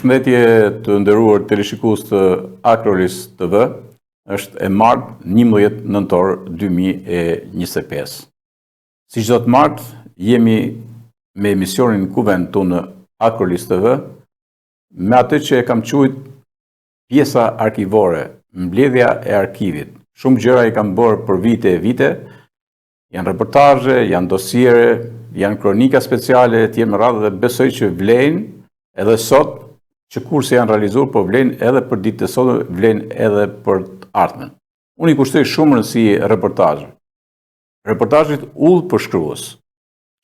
Përshëndetje të nderuar teleshikues të Akrolis TV, është e martë 11 nëntor 2025. Si çdo të martë, jemi me emisionin Kuvend tonë në Akrolis TV, me atë që e kam quajtur pjesa arkivore, mbledhja e arkivit. Shumë gjëra i kam bërë për vite e vite, janë reportazhe, janë dosiere, janë kronika speciale, etj. Me radhë, dhe besoj që vlen edhe sot, që kurse janë realizuar, po vlen edhe për ditët e sotme, vlen edhe për të ardhmen. Unë i kushtoj shumë rëndësi reportazhe. Reportazhit udhë përshkrues,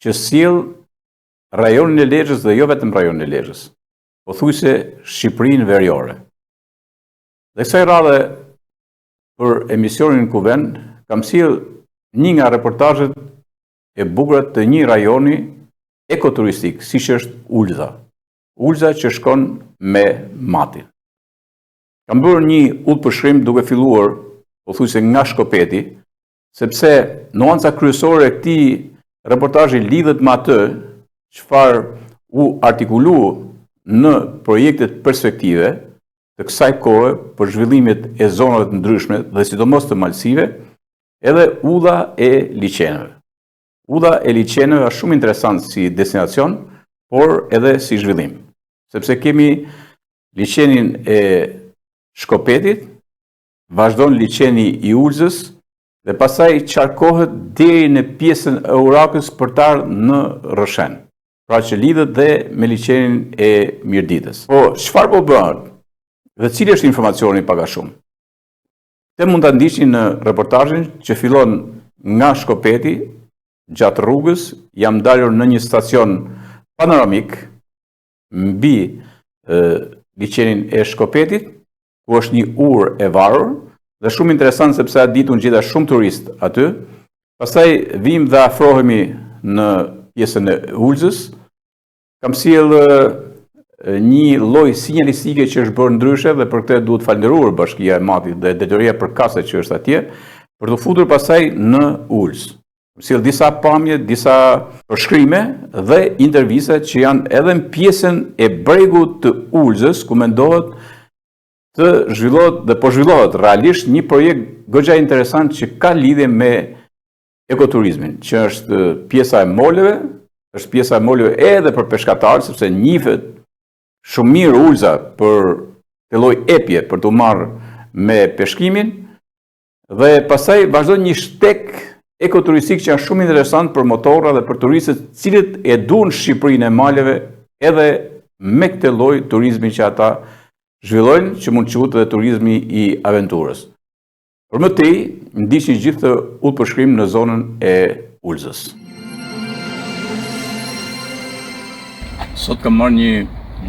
që sjell rajonin e Lezhës dhe jo vetëm rajonin e Lezhës, pothuajse Shqipërinë veriore. Dhe kësaj radhe, për emisionin Kuvend, kam sjell një nga reportazhet e bukura të një rajoni ekoturistik, siç është Ulza. Ulza që shkon me matin. Kam bërë një udhëpërshkrim duke filluar, pothuajse nga Shkopeti, sepse nuanca kryesore e këtij reportazhi lidhet me atë çfarë u artikulu në projektet perspektive të kësaj kohe për zhvillimet e zonave të ndryshme dhe sidomos të malësive, edhe udha e liçeneve. Udha e liçeneve është shumë interesant si destinacion, por edhe si zhvillim. Sepse kemi liçenin e Shkopetit, vazhdon liçeni i Ulzës, dhe pastaj qarkohet deri në pjesën e Urakës për të ardhur në Rrëshen. Pra që lidhet dhe me liçenin e Mirditës. Po, çfarë po bëhet? Dhe cili është informacioni pak a shumë? Te mund ta ndiqni në reportazhin që fillon nga Shkopeti, gjatë rrugës, jam dalur në një stacion panoramik mbi liçenin e Shkopetit, ku është një urë e varur, dhe shumë interesant sepse atë ditë unë gjeta shumë turist aty. Pastaj vim dhe afrohemi në pjesën e Ulzës. Kam sjell një lloj sinjalistike që është bërë ndryshe dhe për këtë duhet falënderuar Bashkia e Matit dhe Drejtoria për Kase që është atje, për të futur pastaj në Ulzë. Sjell disa pamje, disa përshkrime dhe intervista që janë edhe në pjesën e bregut të Ulzës, ku mendohet të zhvillohet dhe po zhvillohet realisht një projekt goxha interesant që ka lidhje me ekoturizmin, që është pjesa e moleve, është pjesa e moleve edhe për peshkatarë, sepse njihet shumë mirë Ulza për të lloj epje për të marrë me peshkimin, dhe pastaj vazhdon një shtek ekoturistik që është shumë interesant për motorra dhe për turistët cilët e duan Shqipërinë e maleve edhe me këtë lloj turizmi që ata zhvillojnë, që mund quhet edhe turizmi i aventurës. Për më tej, ndiqni gjithë të udhëpërshkrim në zonën e Ulzës. Sot kam marrë një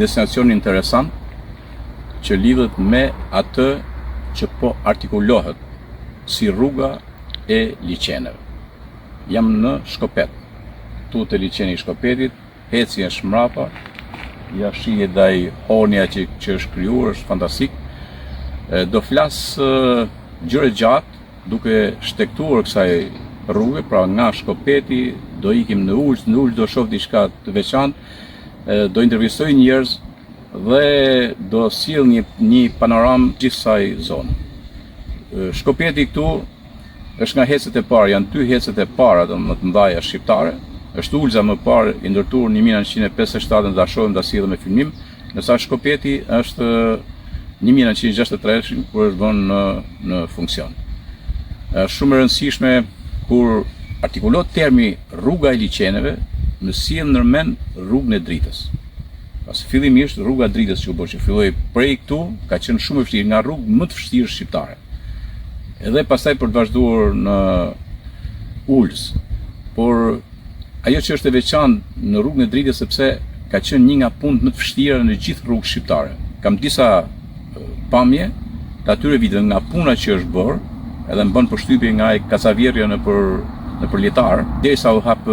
destinacion interesant që lidhet me atë që po artikulohet si rruga e liçeneve. Jam në Shkopet. Tu te liçeni i Shkopetit, heci është mrapa, ja shije ndaj honja që është krijuar, është fantastik. Do flas gjëre gjatë duke shtektuar kësaj rruge, pra nga Shkopeti do ikim në Ulzë do shoh diçka të veçantë, do intervistoj njerëz dhe do sjell një panoramë gjithë kësaj zone. Shkopeti këtu është nga hecet e parë, janë dy hecet e para më të mëdha shqiptare. Është Ulza më parë i ndërtuar në 1957, da shohim da sillim me filmim, ndërsa Shkopeti është 1963 kur është vënë në funksion. Është shumë e rëndësishme kur artikulohet termi rruga e liçeneve, më sjell ndërmend rrugën e dritës. Pas fillimisht rruga e dritës që filloi prej këtu ka qenë shumë e vështirë, nga rrugë më të vështirë shqiptare. Edhe pastaj për të vazhduar në Ulzë. Por ajo që është e veçantë në rrugën e dritës sepse ka qenë një nga punët më të vështira në gjithë rrugët shqiptare. Kam disa pamje të atyre viteve nga puna që është bërë, edhe më bën përshtypje nga kacavjerrja në për ljetar, derisa u hap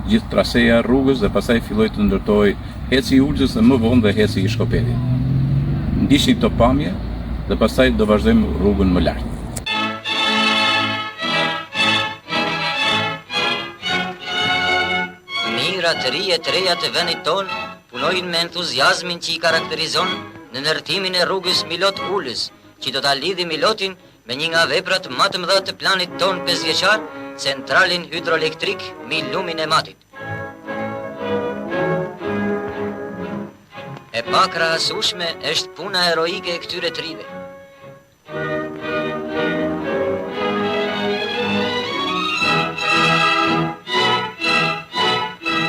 gjithë traseja e rrugës dhe pastaj filloi të ndërtoi heci i Ulzës dhe më vonë dhe heci i Shkopetit. Ndiqni këto pamje dhe pastaj do vazhdojmë rrugën më lart. Të reja të vendit tonë punojnë me entuziazmin që i karakterizon në ndërtimin e rrugës Milot-Ulës, që do ta lidhi Milotin me një nga veprat më të mëdha të planit ton 5 vjeçar, centralin hidroelektrik mbi lumin e Matit. E pa krahasueshme është puna heroike e këtyre trive.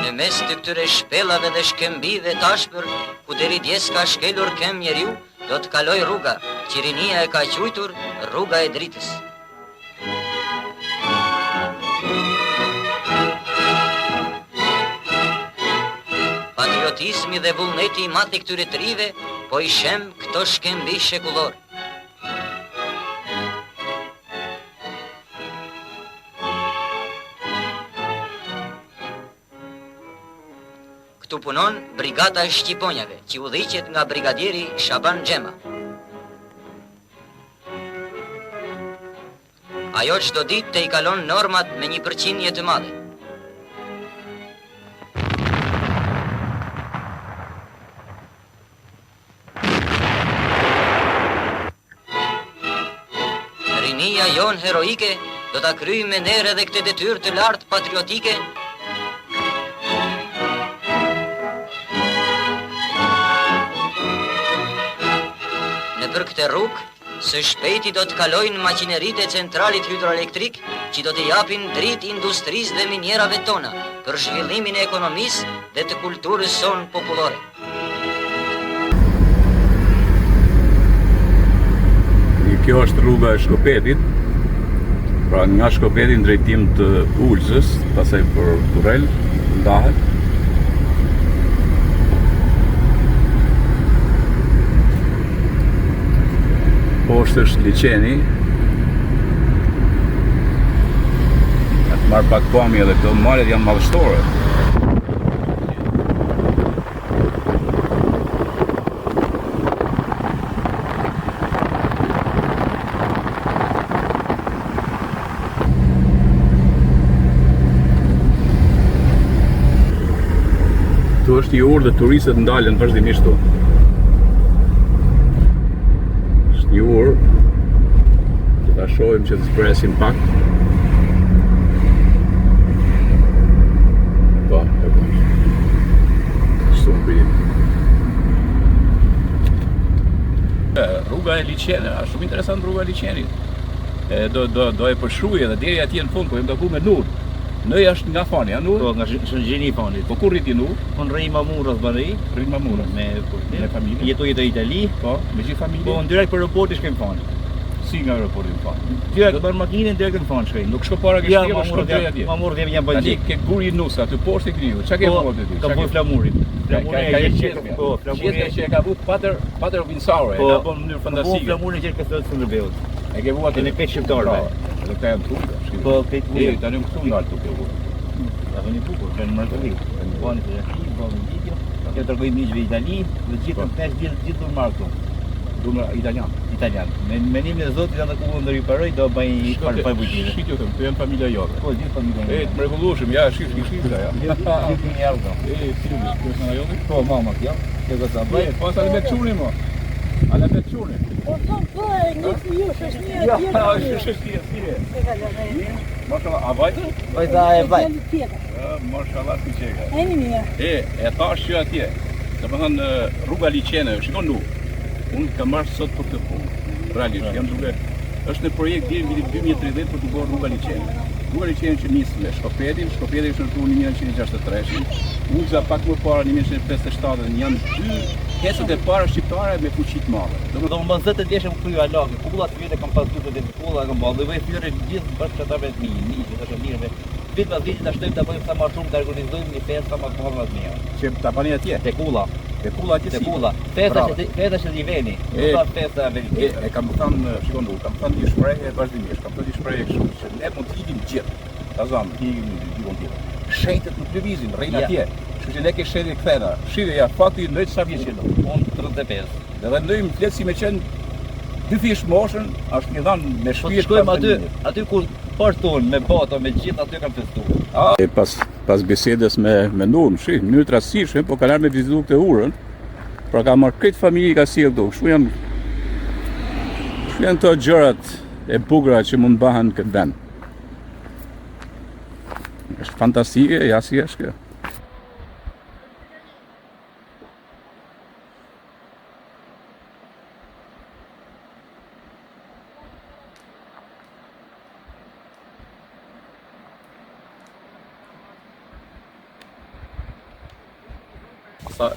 Në mes të këtyre shpellave dhe shkëmbive tashpër, ku deri djes ka shkelur kem njeriu, do të kaloj rruga, që rinia e ka quajtur rruga e dritës. Patriotizmi dhe vullneti i madh i këtyre trive po i shem këto shkembi shekullor. Këtu punon brigada e shqiponjave, që udhëhiqet nga brigadieri Shaban Xhema. Ajo çdo ditë te i kalon normat me një përqindje të madhe. Rinia jon heroike do ta kryejë me nerë edhe këtë detyrë të lartë patriotike. Për këtë rrugë, së shpejti do të kalojnë makineritë e centralit hidroelektrik që do të japin dritë industrisë dhe minjerave tona për zhvillimin e ekonomisë dhe të kulturës sonë popullore. Kjo është rruga e Shkopetit, pra nga Shkopeti në drejtim të Ulzës, pastaj për Durrell, ndahet. Poshtë është liçeni. Atë marrë pak pamje edhe këto malet janë madhështore. Këtu është një orë dhe turistët ndalen vazhdimisht këtu. Një orë, të ta shohim që të zbresim pak. Po, e po. Kështu më bëjmë. Rruga e liçenit, është shumë interesant rruga e liçenit. Do e përshruaj edhe deri atje në fund, po jem taku me Nur. Nëj është nga fani, a Nur? Po, nga Shëngjeni fani. Po kur rriti Nur? Po në rri Mamurës bëri. Rrit Mamurës. Me familje. Jetoj në Itali. Po, me gjithë familje. Po, në direkt për aeroporti shkojmë fani. Si nga aeroporti në fani? Direkt bën makinën direkt në fani shkojmë. Nuk shko para ke shtëpia, po shko deri atje. Mamurë dhe jam Tani ke guri nusa, aty poshtë e kriu. Çka ke bërë ti? Ka bërë flamurin. Flamurin e qetë. Po, flamurin e ka bërë Pater of Insaure, e ka bërë në mënyrë fantastike. Po, flamurin e qetë ka thënë Skënderbeut. E ke bërë atë në 5 shqiptarëve. Edhe këta janë turka. Po, këtë tani këtu ndal tukë. Ka vënë bukur, kanë marrë në bani të rëfi, bani video. Kjo tërgoj miqve Itali, dhe gjithë në 5 vjetë gjithë durë marrë këtu. Durë italian? Italian. Me menimin e Zotit janë të ku ndër i paroj, do bëj parë bujtire. Shqit jo thëmë, të janë familja jote. Po, gjithë familja jote. E, të mrekullushim, ja, shqit, ja. Gjithë një jarë do. E, filmi, kjo është nga jote? Po, mama, kjo. Kjo ka sa bëj. Po, sa le me të quni, mo. A le me të quni. Po, po, një fiju, shëshnia, Ja, shëshnia, si e. Mashallah, a vajtë? Vajta e vaj. Mashallah, si qeka. E një mija. E thash që atje, të më thënë rruga liçene, shikon nu, unë kam marrë sot për këtë punë, realisht, jam duke, është në projekt deri në 2030 për të bërë rruga liçene. Rruga liçene që nisë me Shkopetin është në në 1963, Ulza pak më para 1957 dhe janë dy pjesët e para shqiptare me fuqi të madhe. Do më bën 10 vjeç më kryu alaki, kullat vite kam pas 40 kulla kam bërë, dhe vej fyre gjithë bashkëtarëve të mi, që të mirëve. Vit pas viti ta shtojmë ta bëjmë sa më shumë, ta organizojmë një festë sa më të madhe të mirë. Që ta bani atje? Te kulla. Te kulla atje si? Te kulla. Festa që liveni, nuk ka festa veritë. E kam thënë, shikon du, kam thënë një shprehje vazhdimisht, kam thënë një shprehje kështu, që ne mund të ikim gjithë. Ta zamë, ikim në dikon tjetër. Shenjtët nuk lëvizin, rrin atje. Kështu që ne ke shenjtë kthena. Shihje ja fakti në sa vjeç jeni. Unë 35. Dhe ndojmë flet si me qenë dy fish moshën, është një dhanë me shpirt. Shkojmë aty kur parton me bato me gjithë aty kanë festuar. E pas pas bisedës me Nurm, shi, në mënyrë të rastësishme, po ka larë me vizitu këtë urën, pra ka marrë këtë familje ka sjellë këtu. Kështu janë të gjërat e bukura që mund bëhen në këtë vend. Është fantastike, ja si është kjo.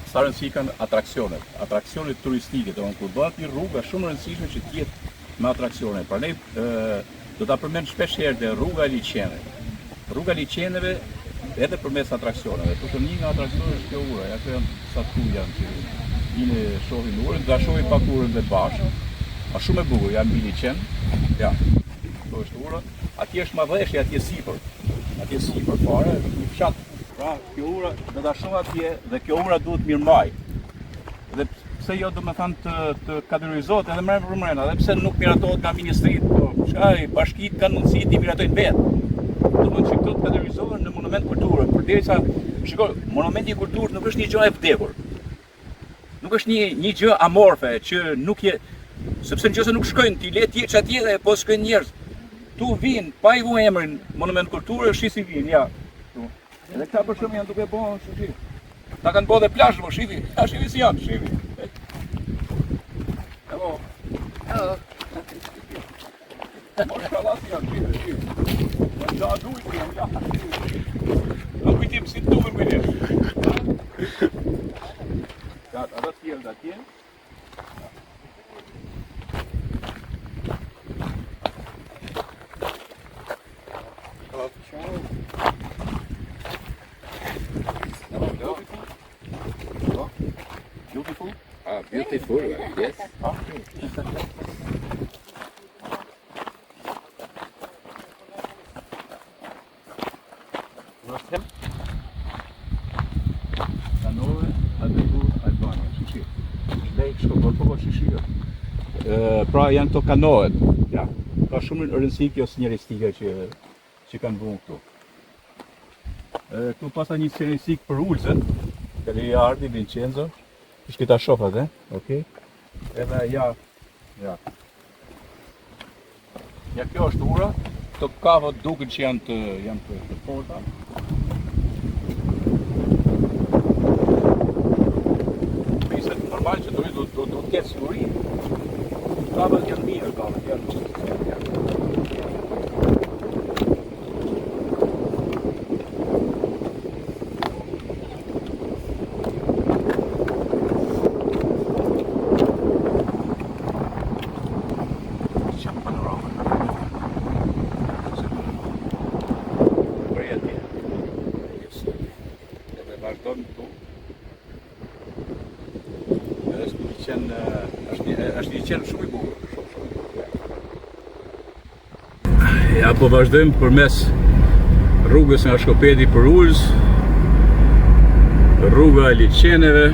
Sa rëndësi kanë atraksionet turistike, kur bëhet një rrugë është shumë rëndësishme që të jetë me atraksione. Prandaj do ta përmend shpesh herë dhe rruga e liçeneve. Rruga e liçeneve edhe përmes atraksioneve. Por një nga atraksionet është kjo ura, ja që janë sa këtu janë që vinë shohin urën, do ta shohin pak urën dhe bashkë. Është shumë e bukur, janë mbi liçen. Ja. Kjo është ura. Atje është madhështi, atje sipër. Atje sipër fare, një fshat. Pra, kjo ura do ta shoh atje dhe kjo ura duhet mirëmbaj. Dhe pse jo do me thënë të kategorizohet edhe më mbrëmrena, edhe pse nuk miratohet nga ministritë, po çaj bashkitë kanë mundësi të miratojnë vetë. Domethënë që këto të kategorizohen në monument kulturore, përderisa shikoj, monumenti kulturor nuk është një gjë e vdekur. Nuk është një gjë amorfe që nuk je, sepse nëse nuk shkojnë ti le të jesh atje dhe po shkojnë njerëz. Tu vin pa i vu emrin monument kulturor, shisin vin, ja. Edhe këta për shumë janë duke bërë, shifi. Ta kanë bërë dhe plazh, po shifi. Ja, shifi si janë, shifi. Hello. Hello. Mos kalasi janë, shifi. Ja, duhet të janë, ja. Nuk kujtim si të duhet me njerë. Ja, edhe tjerë dhe tjerë. Beautiful? Beautiful, yes. Kanove, adetu Albania, shishi. Lejk shko po shishi. Pra janë këto kanoet. Ja, ka shumë rëndësi kjo sinjalistika që kanë bërë këtu. Këtu pasa një sinjalistik për ulëzën, Cagliardi, Vincenzo. Ishte ta shohat, okej. Edhe ja. Ja, kjo është ura. Këto kavët duken që janë të forta. Pse normal që do të ketë siguri. Kavët janë mirë, kavët janë. Është një qenë shumë i bukur. Ja, po vazhdojmë përmes rrugës nga Shkopeti për Ulës, rruga e liçeneve.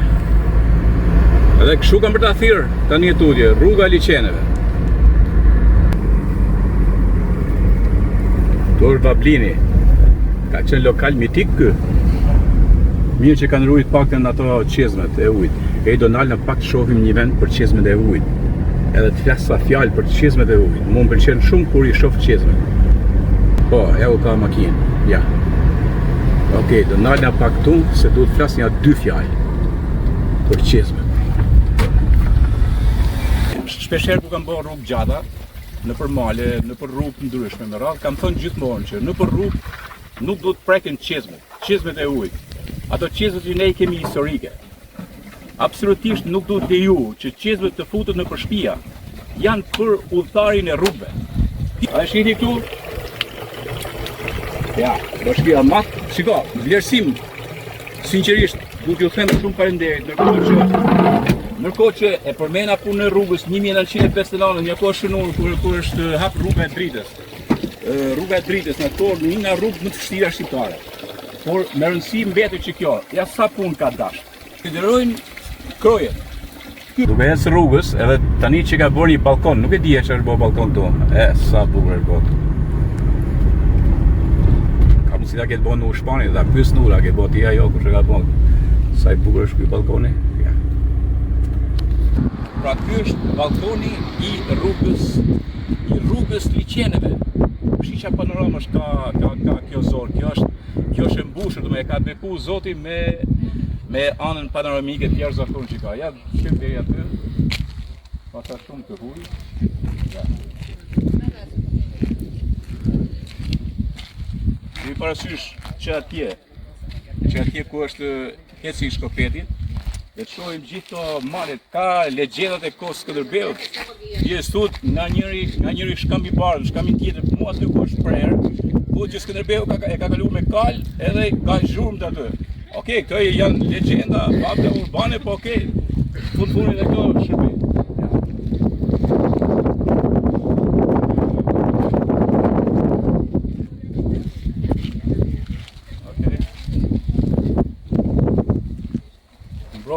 Edhe kështu kam për ta thirrë tani tutje, rruga e liçeneve. Tor Bablini. Ka qenë lokal mitik ky. Mirë që kanë ruajtur paktën ato qezmet e ujit. E do nalë në pak të shohim një vend për qezmet e ujit. Edhe të flas sa fjalë për qezmet e ujit. Mu më pëlqen shumë kur i shoh qezmet. Po, e u ka makinë. Ja. Okej, do nalë në pak këtu se duhet të flas një 2 fjalë për qezmet. Shpeshherë ku kam bërë rrugë gjata, nëpër male, nëpër rrugë të ndryshme me radhë, kam thënë gjithmonë që nëpër rrugë nuk duhet të preken qezmet e ujit. Ato qezmet që ne i kemi historike. Absolutisht nuk duhet leju që qezmet të futen nëpër shtëpia. Janë për udhëtarin e rrugëve. A e shihni këtu? Ja, bashkia mat, shiko, vlerësim. Sinqerisht, duhet ju them shumë faleminderit, ndërkohë që e përmena punën e rrugës 1959, një kohë shënur kur është hap rruga e dritës. Rruga e dritës në Tor, një nga rrugët më të vështira shqiptare. Por me rëndësi mbetet që kjo, ja sa punë ka dash. Konsiderojnë krojet. Duke ecë rrugës, edhe tani që ka bërë një balkon, nuk e di që është bërë balkon këtu. Sa bukur është bërë. Ka si ta ketë bënë në Shpani, ta pyes Nura, ke bëti ajo kush e ka bënë. Sa i bukur është ky balkoni. Ja. Pra ky është balkoni i rrugës liçeneve. Shisha panoramash ka kjo zonë. Kjo është e mbushur, domethënë e ka beku Zoti me anën panoramike të jashtëzakonshme që ka. Ja, shkëm deri aty. Pasa shumë të huj. Ja. Ju parasysh që atje ku është heci i Shkopetit, dhe të shohim gjithë këto malet, ka legjendat e kohës Skënderbeut. Vjen sot nga njëri shkambi i bardhë, shkambi tjetër, mua aty ku është prerë, ku që Skënderbeu e ka kaluar me kal edhe ka zhurmë të aty. Okej, këto janë legjenda, fakte urbane, po okej. Fundin e këto shërbej.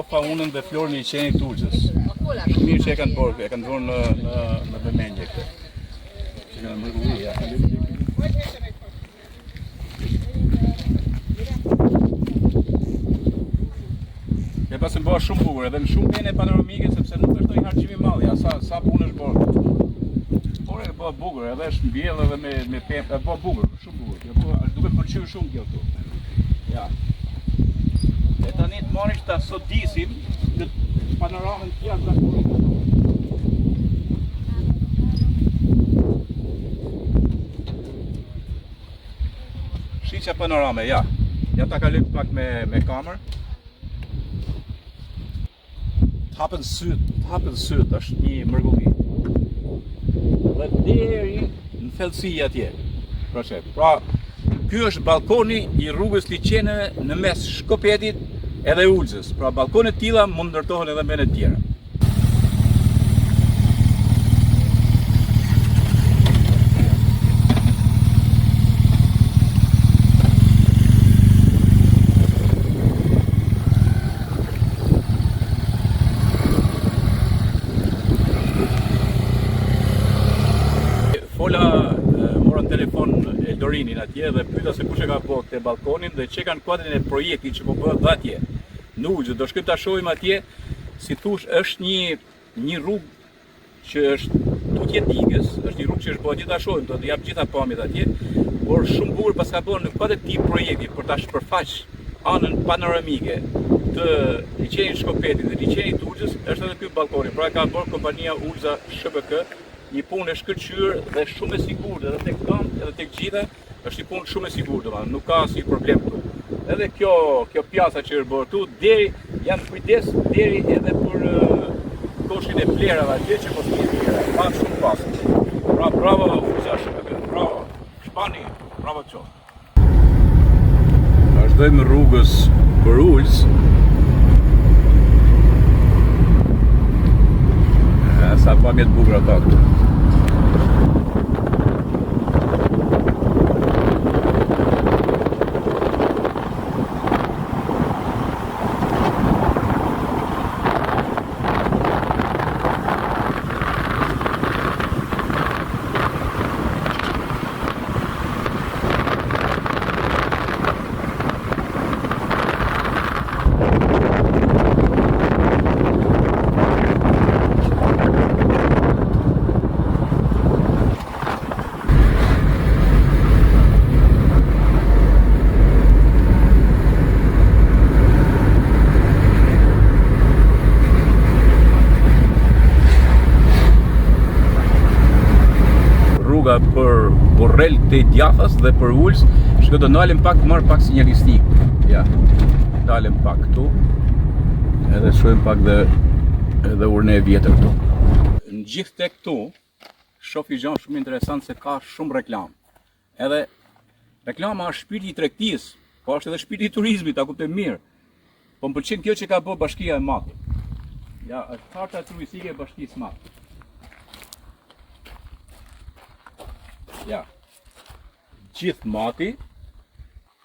Pa unën dhe florën e liçenit të Ulxës. Mirë që e kanë bërë, e kanë dhënë në vëmendje këtë. Që kanë mërgulli, ja. E pasë më bërë shumë bukur, edhe në shumë pene panoramike, sepse nuk është ndonjë harxhim i madh, ja, sa punë është bërë. Por e bëhet bukur, edhe është mbjellë edhe me pemë, e bëhet bukur, shumë bukur. Duke pëlqyer shumë kjo këtu. Ja. E tani të marrish ta sodisim në panoramën të jashtëzakonshme. Shiqja panorame, ja. Ja ta kaloj pak me kamerë. Të hapën syt, është një mërgulli. Dhe deri në thellësi atje. Pra, ky është balkoni i rrugës liçeneve në mes Shkopetit edhe Ulxës. Pra balkonet të tilla mund ndërtohen edhe me në tjera. Morën telefon Eldorinin atje dhe pyeta se kush e ka bërë te balkonin dhe që kanë kuadrin e projektit që po bëhet atje. Në Ulxë, do shkojmë ta shohim atje, si thush, është një rrugë që është tutje digës, është një rrugë që është bërë atje, ta shohim, do të jap gjitha pamjet atje, por shumë bukur pas ka bërë në kuadër të projektit për ta shpërfaq anën panoramike të liçenit Shkopetit dhe liçenit të Ulxës, është edhe ky balkoni. Pra ka bërë kompania Ulxa SHBK, një punë e shkëlqyer dhe shumë e sigurt, edhe tek këmbë, edhe tek gjitha, është një punë shumë e sigurt, domethënë nuk ka asnjë problem këtu. Edhe kjo pjasa që është bërë këtu, deri janë kujdes deri edhe për koshin e plerave atje që po thjesht plera, pa shumë pas. Pra bravo Ulxa SHBK, bravo Shpani, bravo qoftë. Vazhdojmë rrugës për Ulxë. Sa pamje të bukura ato këtu. Për Borrell të Djafas dhe për Ulxë, shkoj do ndalem pak të marr pak sinjalistik. Ja. Dalem pak këtu. Edhe shohim pak edhe urën e vjetër këtu. Në gjithë tek këtu shoh një gjë shumë interesant se ka shumë reklam. Edhe reklama është shpirti i tregtisë, po është edhe shpirti i turizmit, ta kuptoj mirë. Po më pëlqen kjo që ka bërë Bashkia e Matit. Ja, është karta turistike e Bashkisë së Matit. Ja, gjithë Mati,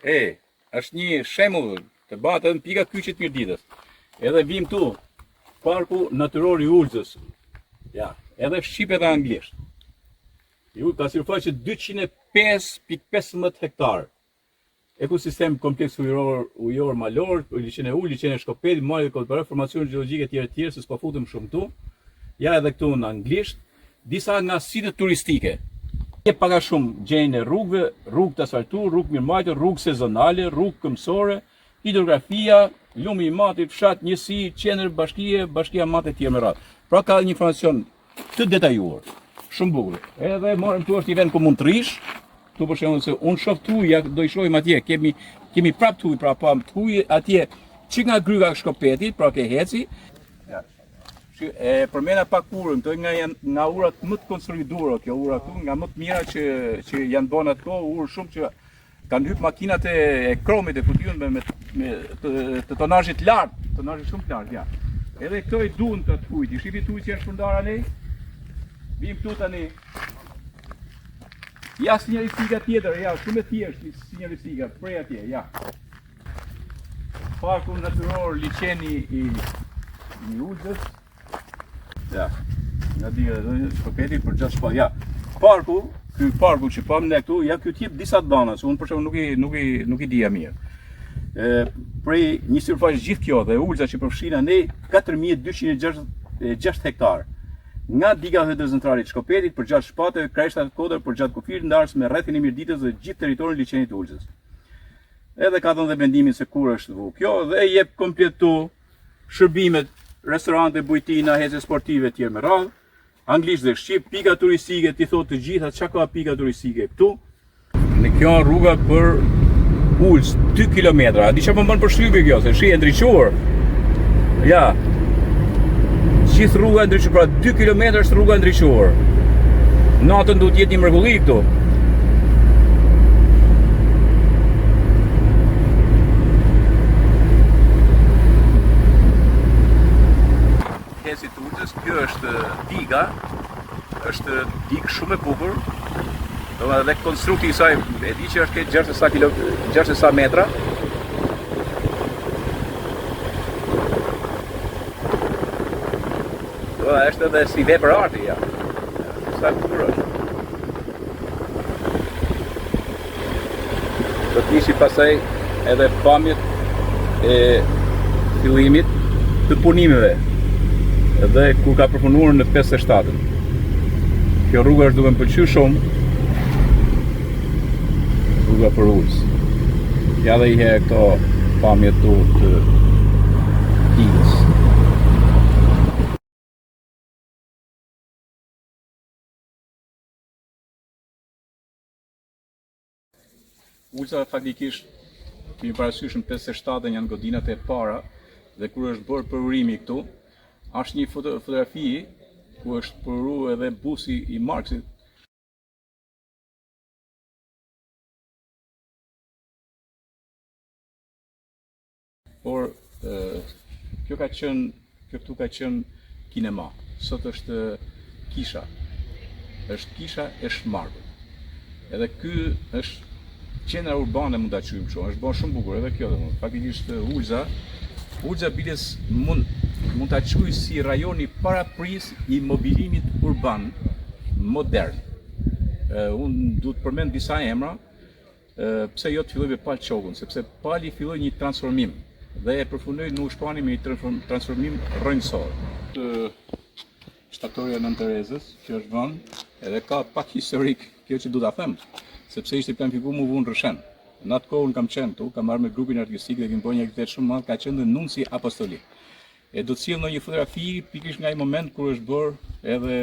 është një shembull të bëhet edhe në pika kyçet Mirditës. Edhe vim tu, parku natyror i Ulxës. Ja, edhe shqipet dhe anglisht. Ju ta sirfaqet 205.15 hektar. ekosistem kompleks ujor malor, liçen e ujit, liçen e Shkopetit, mali kodpare, formacione gjeologjike tjera se s'po futem shumë këtu. Ja edhe këtu në anglisht, disa nga sitet turistike. Je paga shumë gjejnë e rrugëve, rrugë të asfaltuar, rrugë mirëmbajtje, rrugë sezonale, rrugë këmbësore, hidrografia, lumi i matit, fshat, njësi, qendër, bashkia matë e tjerë me radhë. Pra ka një informacion të detajuar, shumë bukur. Edhe marrim tu është një vend ku mund të rish, tu për shembull se unë shoh tu, ja do i shohim atje, kemi prap tu, pra pa tu atje që nga gryka e Shkopetit, pra ke heci. E përmena pak urën, këto nga urat më të konsoliduara, kjo ura këtu nga më të mira që janë bën ato, urë shumë që kanë hyp makinat e kromit e kution me të tonazhit lart, tonazhit shumë të lartë, ja. Edhe këto i duan të ujit, i shifi ujit që janë shpërndar anej. Vim këtu tani. Ja sinjalistika tjetër, ja, shumë e thjeshtë sinjalistika, prej atje, ja. Parku natyror liçeni i Ulzës. Ja, nga diga dhe Shkopetit për gjatë shpa, ja. Ky parku që pam ne këtu, ja ky tjep disa dana, se unë për shembull nuk i dija mirë. Prej një sipërfaqe gjithë kjo dhe Ulza që përfshin ne 4206 hektar. Nga diga hidrocentrale të Shkopetit për gjatë shpatëve, kreshtat të kodër për gjatë kufirit ndarës me rrethin e Mirditës dhe gjithë territorin liçenit të Ulzës. Edhe ka dhënë dhe mendimin se kur është vu kjo dhe jep komplet tu shërbimet, restorante, bujtina, hece sportive tjerë me radhë, anglisht dhe shqip, pika turistike, ti thot të gjitha çka ka pika turistike këtu. Në kjo rruga për Ulz 2 kilometra, a di çfarë më bën përshtypje kjo, se shi e ndriçuar. Ja. Gjithë rruga e ndriçuar, pra 2 kilometra është rruga e ndriçuar. Natën duhet jetë një mrekulli këtu. Kjo është diga, është digë shumë e bukur, dhe konstrukti i saj, e di që është ke 60 metra. Është edhe si vepër arti, ja. Sa e bukur është. Do t'nishi pasaj edhe pamjet e fillimit të punimeve. Dhe kur ka përpunuar në 57-ën. Kjo rruga është duke më pëlqyer shumë. Rruga për Ulz. Ja dhe i he këto pamjet tu të digës. Ulza faktikisht kemi parasysh në 57-ën janë godinat e para dhe kur është bërë përurimi këtu, është një fotografi ku është përru edhe busi i Marksit. Por kjo këtu ka qenë kinema. Sot është kisha. Është kisha e Shmargut. Edhe ky është qendra urbane, mund ta quajmë kështu. Është bërë shumë bukur edhe kjo domethënë. Faktikisht Ulza biles mund ta quaj si rajoni parapris i mobilimit urban modern. Unë du të përmend disa emra, pse jo të filloj me Pal Çokun, sepse Pali filloi një transformim dhe e përfundoi në Shpani me një transformim rrënjësor. Shtatorja Nën Terezës, që është vënë, edhe ka pak historik kjo që du ta them, sepse ishte planifikuar mu vunë Rrëshen. Në atë kohë unë kam qenë tu, kam marrë me grupin artistik dhe kemi bërë një aktivitet shumë madh, ka qenë nunci apostolik. E do të sjell në një fotografi pikërisht nga ai moment kur është bërë edhe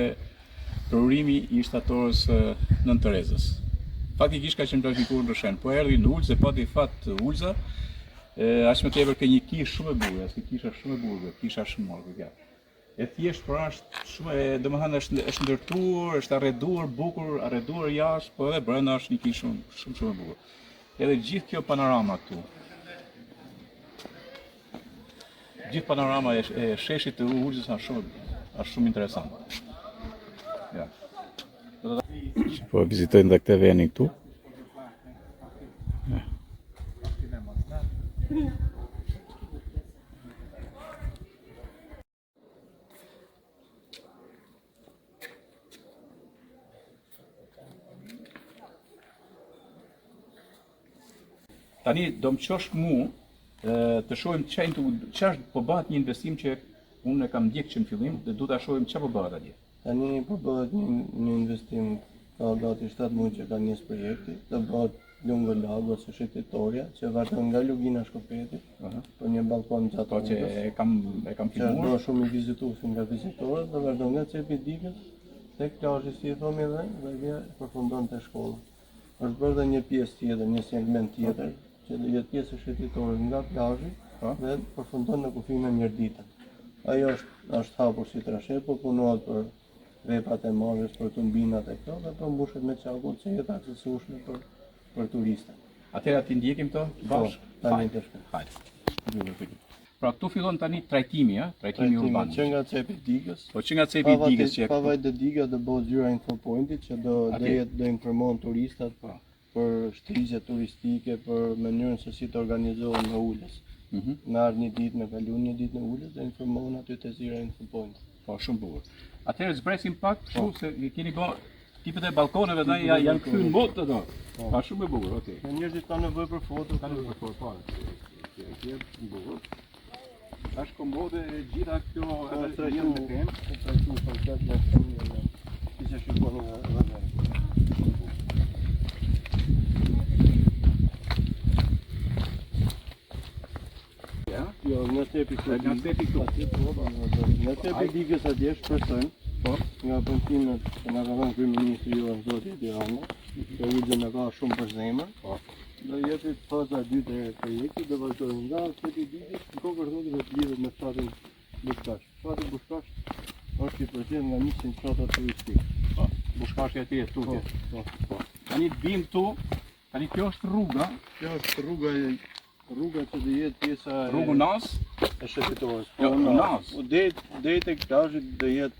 përurimi i shtatorës Nën Terezës. Faktikisht ka qenë planifikuar në Rrëshen, po erdhi në Ulzë dhe pati fat Ulza, aq më tepër ke një kishë shumë e bukur, si kisha shumë e bukur, kisha Shmargut, ja. E thjesht por është shumë, domethënë është ndërtuar, është arreduar bukur, arreduar jashtë, po edhe brenda është një kishë shumë e bukur. Edhe gjithë kjo panorama këtu. Gjithë panorama e sheshit të Ulzës është shumë interesant. Ja. Po vizitojnë dhe këtë veni këtu. Ja. Tani do më qosh mu të shohim ç'është po bëhet një investim që unë e kam ndjek që në fillim dhe du ta shohim ç'a po bëhet atje. Tani po bëhet një investim ka gati 7 muaj që ka njës projekti, dhe bëhet Lungo Lago ose Shetitorja, që vazhdon nga Lugina Shkopetit, për një balkon gjatë Po që e kam që filmuar. do shumë i vizituesin nga vizitorët, dhe vazhdon nga Cepi Digës, tek plazhi si i thomi dhe vje përfundon te shkolla. Është bërë dhe një pjesë tjetër, një segment tjetër, që do jetë pjesë e Shetitorit nga plazhi dhe përfundon në kufimin Mirditën. Ajo është hapur si trashe, po punohet për vepat e marrës, për tumbinat e këto dhe po mbushet me çakull që jetë aksesueshme për turistët. Atëherë ti ndjekim këto bashkë. Tani të shkoj. Hajde. Pra këtu fillon tani trajtimi, trajtimi urban. Që nga Cepi Digës, Po që nga Cepi Digës që pa vajtë diga do bëhet zyra infopointit që do informon turistat për shtrigje turistike, për mënyrën se si të organizohen në ulës. Me ardhë një ditë, me kalu një ditë në ulës dhe informon aty të zyra infopointit. Po shumë bukur. Atëherë zbresim pak kështu se keni bë tipet e balkoneve dhe janë kthyer në botë ato. Pa shumë e bukur, okay. Në njerëzit kanë nevojë për foto, Kanë për fort. Kjo bukur. Është komode e gjitha këto edhe janë me temë. trajtu komplet në shumë si që shikoni nga vëndë. Jo, në Cepi këtu. Nga Cepi këtu. Në Cepi Digës atje shpresojmë, nga punëtimet që nga ka dhënë kryeministri juan zoti Edi Rama, që Ulxha na ka shumë për zemër. Do jepet faza e dytë e projektit, do vazhdojmë nga Cepi Digës, në kokër rrugës dhe të lidhet me fshatin Bushkash. Fshati Bushkash është i përzier nga 100 fshatra turistik. Bushkashi aty e tutje. Tani bim këtu, tani kjo është rruga, Kjo është rruga që do jetë pjesa rrugu Nas. e Shetitorës. Jo, Nas. Deri tek plazhi do jetë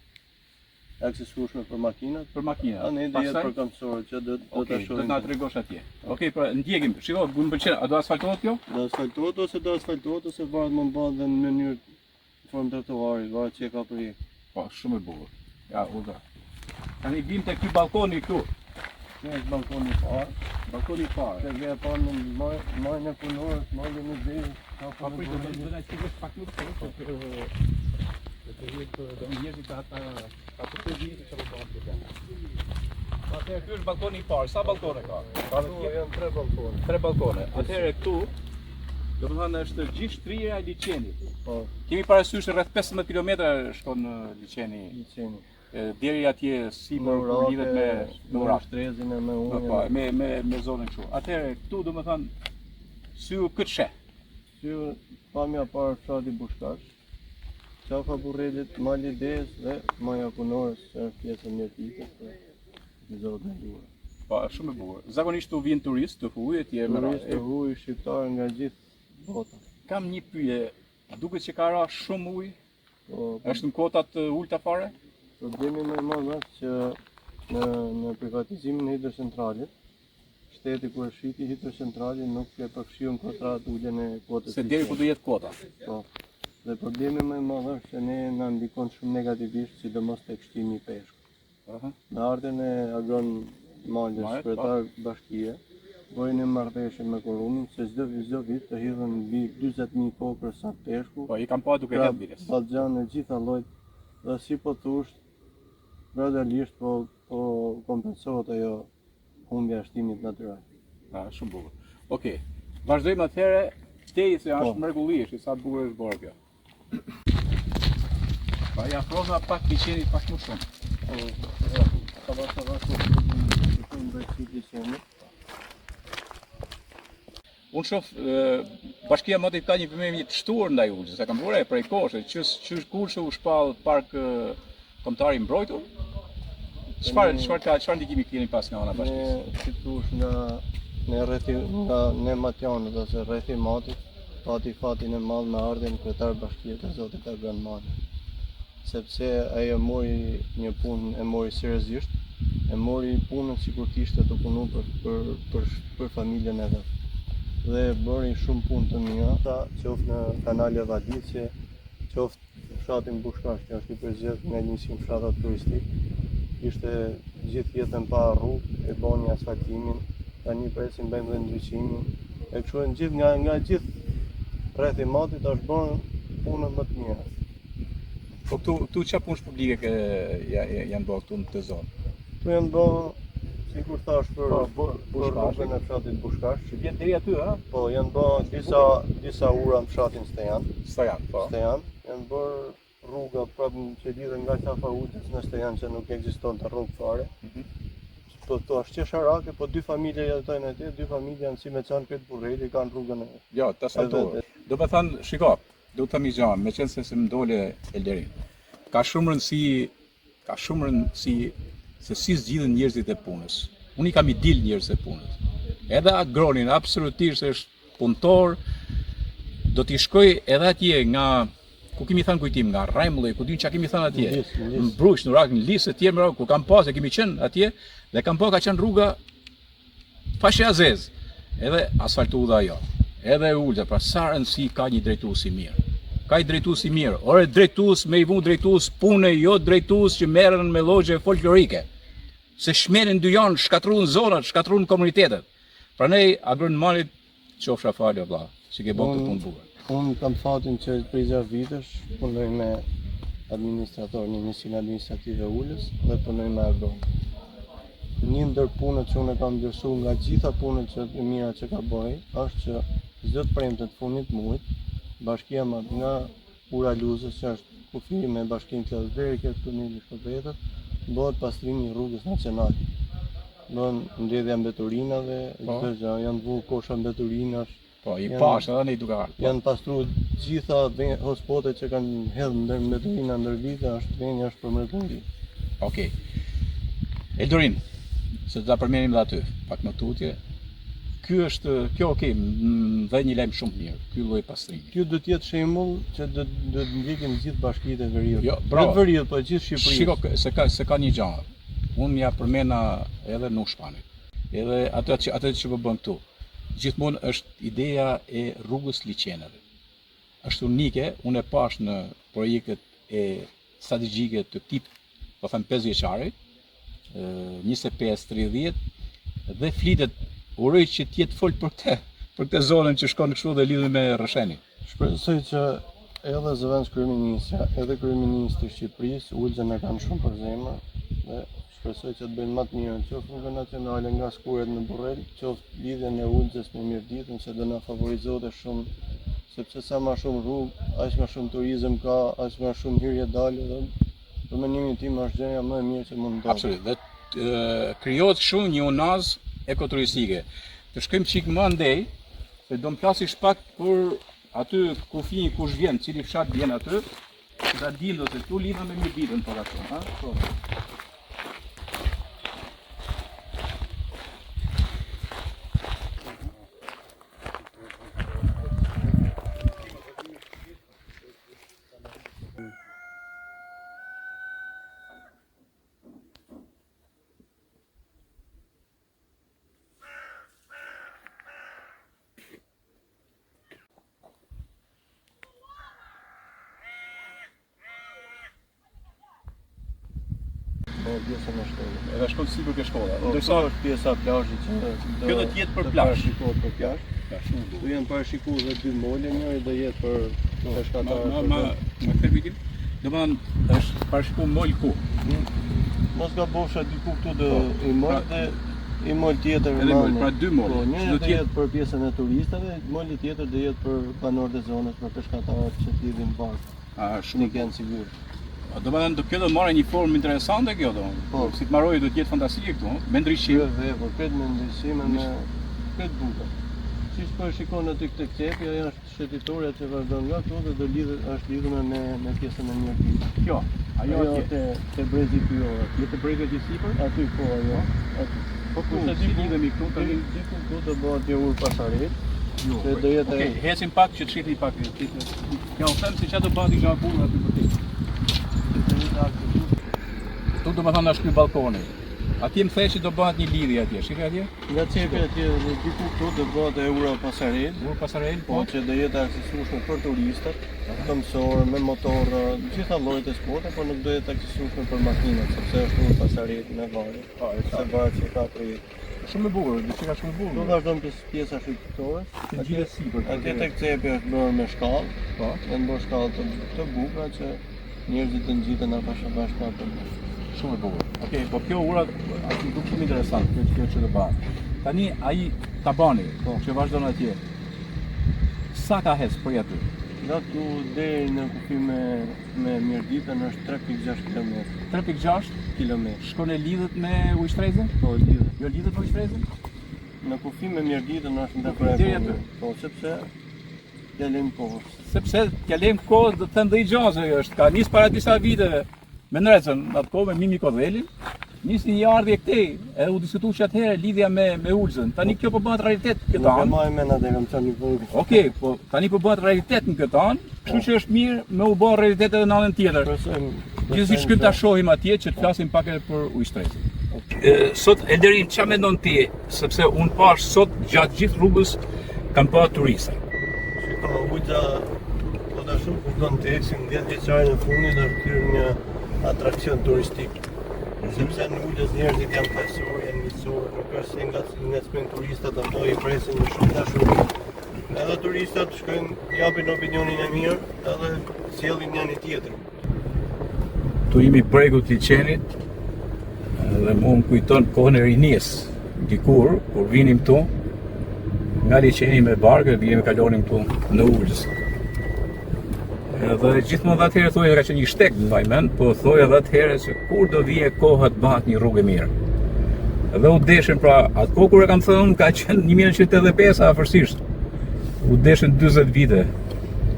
aksesueshme për makinat. Për makina. Tani do jetë për kamësorët që do ta Do të shohim. na tregosh atje. Okej, pra ndjekim. Shiko, më pëlqen. A do asfaltohet kjo? Do asfaltohet ose varet më mban dhe në mënyrë formë trotuari, varet që e ka projekt. Po, shumë e bukur. Ja, udhë. Tani vim te ky balkoni këtu. Kjo është balkoni i parë. Balkoni i parë. Që vjen pa në majën e punorës, majën e dhejës. Po pritë, do na shpjegosh pak më të do njerëzit ata të dinë çfarë do të bëjnë. Atëherë ky është balkoni i parë. Sa balkone ka? Janë 3 balkone. 3 balkone. Atëherë këtu do të thonë është gjithë shtrirja e liçenit. Po, Kemi parasysh rreth 15 kilometra shkon liçeni liçeni. deri atje sipër kur lidhet me Urak. Shtrezin e me Po, ujin. me zonën kështu. Atëherë këtu do të thonë syu këtë sheh. Që pamja parë fshati Bushkash, qafa Burrelit, mali Des dhe maja Punorës, që është pjesë e mjetike për zotë e juaj. Po, shumë e bukur. Zakonisht tu vijnë turistë të huaj etj me Turistë të huaj shqiptarë nga gjithë bota. Kam një pyetje. Duket që ka ra shumë ujë. Po, Është në kota të ulta fare? problemi më i madh është që në privatizimin e hidrocentralit, shteti kur e shiti hidrocentralin nuk e përfshiun kontratë uljen e kotës. Se deri ku do jetë kota. Po. Dhe problemi më i madh është që ne na ndikon shumë negativisht, sidomos tek shtimi i peshkut. Në ardhen e agron malës shkretar bashkie, bojnë një marrëveshje me Korumin se çdo vit të hidhen mbi 40.000 kokra sa peshku. Po, i kam pa duke hedhë bires. Ballxhan e gjitha llojt dhe si po thush, gradualisht po kompensohet ajo humbja e shtimit natyral. Shumë bukur. Okej. Vazhdojmë atëherë tej se Po. është mrekullisht, sa bukur është bërë kjo. Pa ja prova pak liçenit pak më shumë. Ka vasa në bëjtë liçenit. Unë shoh bashkia Motit ka një vëmendje të shtuar ndaj Ulxhës, sa kam vore prej kohësh, që kurse u shpall park kombëtar i mbrojtur. Çfarë ndikimi keni pas nga ana bashkisë? Ne si thush nga ne matjanët ose rrethi Matit, pati fatin e madh me ardhen kryetar bashkie të zotit Agran Mali. Sepse ai e mori një punë, e mori seriozisht, e mori punën sikur kishte të punu për familjen e vet. Dhe bëri shumë punë të mira, qoftë në kanale Vadicje, qoftë fshatin Bushkash, që është i përzgjedhur nga 100 fshatra turistik. Ishte gjithë jetën pa rrugë, e bën një asfaltimin, tani presin bëjmë dhe ndryqimin, E kështu gjithë nga gjithë rreth i matit është bërë punën më të mirë. Po këtu çfarë punësh publike janë bërë këtu në këtë zonë? Këtu janë bërë, sikur thash, për rrugën e fshatit Bushkash. Që vjen deri aty, ha? Po, janë bërë disa ura në fshatin Stejan. Po. Stejan, janë bërë rruga prapë që lidhen nga qafa Ulës në Stejan që nuk ekzistonte rrugë fare. Po to është qesharake, po dy familje jetojnë atje, dy familje janë si me qanë këtë burreli, kanë rrugën e. Jo, ta saltoj. Do të thënë, shiko, do të thëmë i gjanë, me qenë se më dole Elderin. Ka shumë rëndësi se si zgjidhen njerëzit e punës. Unë i kam i dil njerëzit e punës. Edhe Agronin absolutisht është punëtor, do t'i shkoj edhe atje nga ku kemi thënë kujtim nga Rajmëllë, ku diun çka kemi thënë atje. Në Bruç, në Rak, në Lisë të tjerë, ku kam pasë, kemi qenë atje dhe kam ka qenë rruga Fashe Azez. Edhe asfaltuar ajo. Edhe ulta, pra sa rëndësi ka një drejtues i mirë. Ka një drejtues i mirë. Ore drejtues me i vun drejtues pune, jo drejtues që merren me llogje folklorike. Se shmerin dy janë, shkatruan zonat, shkatruan komunitetet. Prandaj agronomalit qofsha falë vëlla, që ke bën këtë punë bukur. Unë kam fatin që prej 6 vitesh punoj me administrator një njësinë administrative Ulës dhe punoj me agron. Një ndër punët që unë kam vlerësuar nga gjitha punët që e mira që ka bëj, është që çdo të premte të fundit muajit, bashkia nga ura Luzës, që është kufi me bashkinë Kllaz deri ke tuneli Shkëlqyet, bëhet pastrimi i rrugës nacionale. Bën mbledhja mbeturinave, çdo gjë, janë vu kosha mbeturinash. Po, i pash edhe ne duke ardhur. Janë pastruar gjitha hotspotet që kanë hedhur ndër mbeturina ndër vite, është për mrekulli. Okej. Eldorin, se ta përmendim dhe aty, pak më tutje. Kjo më dhe një lajm shumë mirë, ky lloj pastrimi. Ky do të jetë shembull që do të ndjekin gjithë bashkitë e Veriut. Jo, bravo. Veriut, po gjithë Shqipërisë. Shiko, se ka një gjë. Unë ja përmenda edhe në Shpanit. Edhe atë që po bën këtu. Gjithmonë është ideja e rrugës liçenave. Është unike, unë e pash në projektet e strategjike të tip, po them 5 vjeçare, 25-30 dhe flitet uroj që të jetë fol për këtë zonën që shkon kështu dhe lidhet me Rrëshenin. Shpresoj që edhe zëvendës kryeministra, edhe kryeministri i Shqipërisë Ulën e kanë shumë për zemër dhe shpresoj që të bëjnë më të mirën, qoftë rrugën nacionale nga Skuret në Burrel, qoftë lidhjen e Ulës me Mirditën, se do na favorizohet shumë, sepse sa më shumë rrugë, aq më shumë turizëm ka, aq më shumë hyrje dalje dhe për mendimin tim është gjëja më e mirë që mund të ndodhë. Absolutisht. Dhe krijohet shumë një unaz ekoturistike. Të shkojmë çik më andej, se do të plasish pak për aty kufi kush vjen, cili fshat vjen aty, që ta dinë se tu lidha me Mirditën për atë, ha? Po. Pjesën e shkollës. Edhe shkon sipër ke shkolla. Ndërsa është pjesa e plazhit që kjo do të jetë për plazh. Shikohet për plazh. Këtu janë parashikuar edhe 2 mole, njëri do jetë për peshkatarë. Ma këtë vitin, do të thonë është parashikuar mol ku. Mos gabofsha diku këtu do i mol dhe i mol tjetër pra 2 mol. Njëri do jetë për pjesën e turistëve, moli tjetër do jetë për banorët e zonës, për peshkatarët që të lidhin bashkë. Shumë kanë sigurt. Do të thënë kjo do marrë një formë interesante kjo do. Po, si të marrojë do të jetë fantastike këtu, me ndryshim. Po, këtë me ndryshime me këtë bukur. Siç po e shikon aty këtë qepi, ajo është shëtitore që vazhdon nga këtu dhe do lidhet është lidhur me pjesën e Mirditës. Kjo, ajo te brezi pyllor. Te brezi i sipër? Aty po ajo. Aty. Po ku se lidhemi këtu, tani diku këtu do bëhet një urë pasaret. Se do jetë. Okej, hesim pak që të shihni pak. Ja u them se çfarë do bëhet gjë bukur aty për ti. Tu do më thënë është ky balkoni. Atje më thej që do bëhet një lidhje atje, shikoj atje? Nga cepi atje dhe diku këtu do bëhet Euro Pasarel, Ur pasarel, po që do jetë aksesueshme për turistat, këmbësor, me motor, gjitha llojet e sportit, por nuk do jetë aksesueshme për makinat, sepse është Ur Pasarel me varë. Se varet që ka projekt. Shumë e bukur, do të shumë e Do bukur. vazhdon pjesa shqiptore. Të gjithë sipër. Atje tek cepi është bërë me shkallë, Po. janë bërë shkallë të bukura që njerëzit të ngjiten bashkë aty. Shumë e bukur. Okej, po kjo ura aty duk shumë interesant, kjo që do bëhet. Tani ai tabani, që vazhdon atje. Sa ka hes për aty? Nga tu deri në kufim me Mjerditën është 3.6 km. 3.6 km. shkon e lidhet me Ujstrezën? Po lidhet. Jo lidhet me Ujstrezën? Në kufim me Mjerditën është në Deri aty. Po sepse jalim poshtë. Sepse t'ja lejmë kohë do të ndëj gjaze është, ka nis para disa viteve me Ndrecën, në atë kohë me Mimi Kodhelin, nisi një ardhje këtej, edhe u diskutu që atëherë lidhja me Ulzën. Tani kjo po bëhet realitet këtë Nuk e anë. maj mend atë kam thënë një vogël. Okej, po tani po bëhet realitet në këtë anë, kështu që është mirë me u bë realitet edhe në anën tjetër. Gjithsesi shkym ta shohim atje që të flasim pak edhe për Ujstrezën. Sot Elderin, ç'a mendon ti, sepse unë pash sot gjatë gjithë rrugës kanë pa turista. Shiko, Ujza po da shumë kupton të eksim 10 vjeçare në fundit është kryer një atrakcion turistik. Sepse në Ujës njerëzit janë pasur, janë miqësor, nuk është se ngacmojnë turistat ato i presin me shumë dashuri. Edhe turistat shkojnë, japin opinionin e mirë, edhe sjellin njëri tjetrin. Tu jemi bregu të Liçenit dhe mu më kujton kohën e rinjes dikur, kur vinim tu nga Liçeni me barkë, vinim e kalonim tu në Ulës. Edhe gjithmonë atëherë thoi ka qenë një shtek në vajmend, po thoi edhe atëherë se kur do vije koha të bëhet një rrugë e mirë. Edhe u deshën pra, atë kohë kur e kam thënë ka qenë 1985 afërsisht. U deshën 40 vite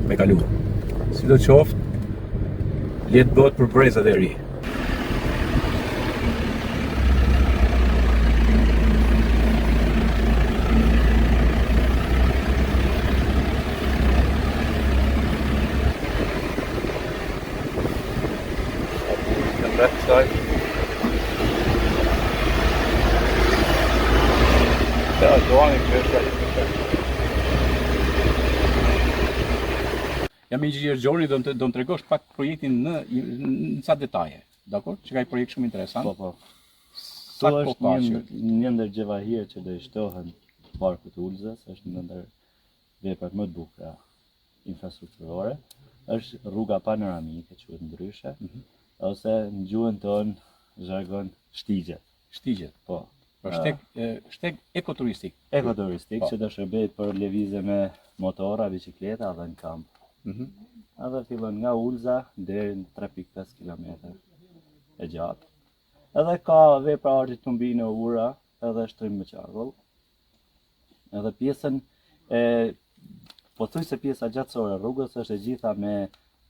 me kalu. Sidoqoftë, le të bëhet për brezat e ri. Left side. Ja, doani kërshka. Jam inxhinier Gjoni, do më tregosh pak projektin në ca detaje, dakor? Që ka një projekt shumë interesant. Po. Sa Kjo kohë është ka që? një ndër gjevahir që do i shtohen parkut të Ulzës, është një ndër veprat më të bukura infrastrukturore. Është rruga panoramike, quhet ndryshe, ose në gjuhën tonë zhargon shtigjet. Shtigjet. Po. Pra shteg ekoturistik. Ekoturistik Po. që do shërbejt për lëvizje me motora, bicikleta dhe në kamp. Edhe fillon nga Ulza deri në 3.5 km e gjatë. Edhe ka vepra arti tumbine ura, edhe shtrim me qarkull. Edhe pjesën pothuajse pjesa gjatësore e rrugës është e gjitha me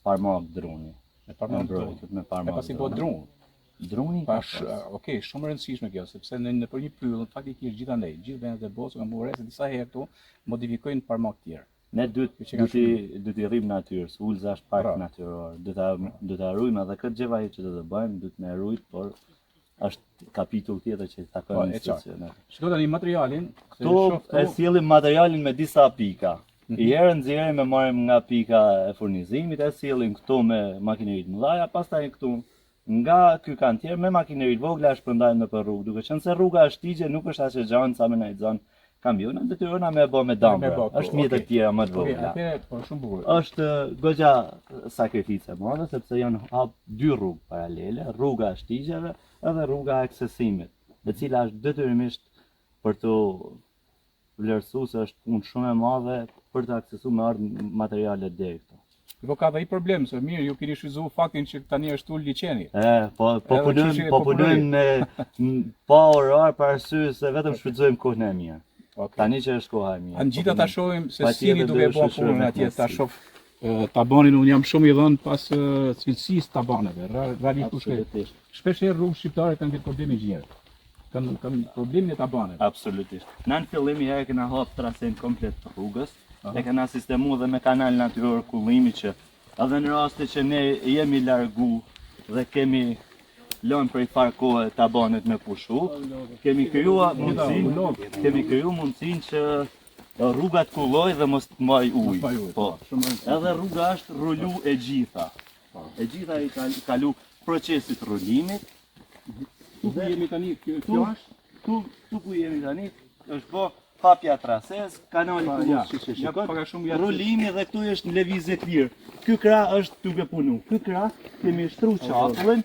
parmak druni. Me parmak druni. Me E parmak. pasi po drum. Druni Pa, ka pas. okej, shumë e rëndësishme kjo, sepse në për një pyll, faktikisht gjithandej, gjithë vendet e botës kanë bërë se disa herë këtu modifikojnë parmak tjerë. Ne du t'i rrim natyrës, Ulza është park natyror. Du t'a rujmë edhe këtë gjevahir që do të bëjmë, du t'me rujt, por është kapitull tjetër që i takon institucionet. Shiko tani materialin, se Këtu shoh e sjellim materialin me disa pika. I herë nxjerrim e marrim nga pika e furnizimit, e sjellim këtu me makineri të mëdha, pastaj këtu nga ky kantier me makineri të vogla shpërndajmë nëpër rrugë, duke qenë se rruga është tigje, nuk është as e gjanë sa me na i zon kamionat, detyrojna me bë me dambre. Është mjetë të tjera më të vogla. Atëherë po shumë bukur. Është goxha sakrificë e madhe sepse janë hap dy rrugë paralele, rruga e shtigjeve edhe rruga e aksesimit, e cila është detyrimisht për të vlerësuar se është punë shumë e madhe për të aksesuar me ardh materiale deri këtu. Po ka dhe i problem, se mirë, ju keni shfrytzuar faktin që tani është ul Liçeni. Po punojmë pa orar për arsye se vetëm shfrytëzojmë kohën e mirë. Tani që është koha e mirë. Anë gjitha ta shohim se si ni duke bërë punën atje, ta shoh tabanin, unë jam shumë i dhënë pas cilësisë tabaneve. Realisht shpesh herë rrugë shqiptare kanë këtë problem inxhinier. Kanë problemin e tabaneve. Absolutisht. Në fillim herë kena hap trasen komplet të rrugës, e kena sistemu dhe me kanal natyror kullimi që edhe në raste që ne jemi largu dhe kemi lënë për i farë kohë tabanet me pushu, kemi krijuar mundësinë që rrugat kulloj dhe mos të mbaj ujë. Po. Edhe rruga është rulu e gjitha. E gjitha i kalu procesit rullimit. Tu ku jemi tani, kjo është? Tu ku jemi tani, është po hapja trases, kanali ku rullimi dhe këtu është në lëvizje të lirë. Ky krah është duke punu. Ky krah kemi shtru qapullin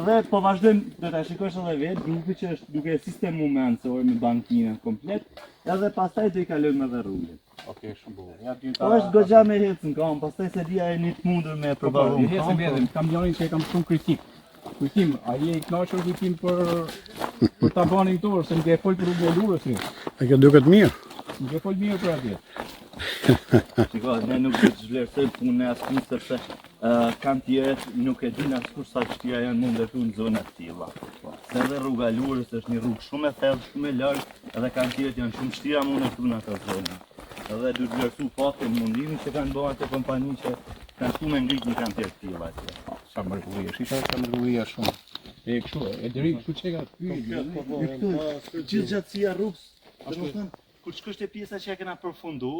dhe po vazhdojmë, do ta shikosh edhe vetë, grupi që është duke sistemu mensor me bankinën komplet, edhe pastaj do i kalojmë edhe rrugën. Okej, shumë bukur. Po është goxha me hecën kam, pastaj se dia e një të mundur me provaru. Hecën vetëm, kamionin që e kam shumë kritik. Kujtim, a je i kënaqur kujtim për tabanin këtu, se nuk e fol për rrugën e Lurës. E kjo duket mirë. Nuk e fol mirë për atje. Shiko, ne nuk do të zhvlerësojmë punën e askush sepse kantierët nuk e din askush sa vështira janë mund ndërtu në zona të tilla. Se edhe rruga e Lurës është një rrugë shumë e thellë, shumë e lartë, edhe kantierët janë shumë vështira mund ndërtu në ato zona. Edhe duhet vlerësu faktin mundimin që kanë bërë ato kompani që kanë shtu me ngrit një kantier të tilla atje. Sa mrekullia, shisha sa mrekullia shumë. E kështu, e deri kështu çeka Gjithë gjatësia rrugës, domethënë kur shkosh te pjesa që e kena përfundu,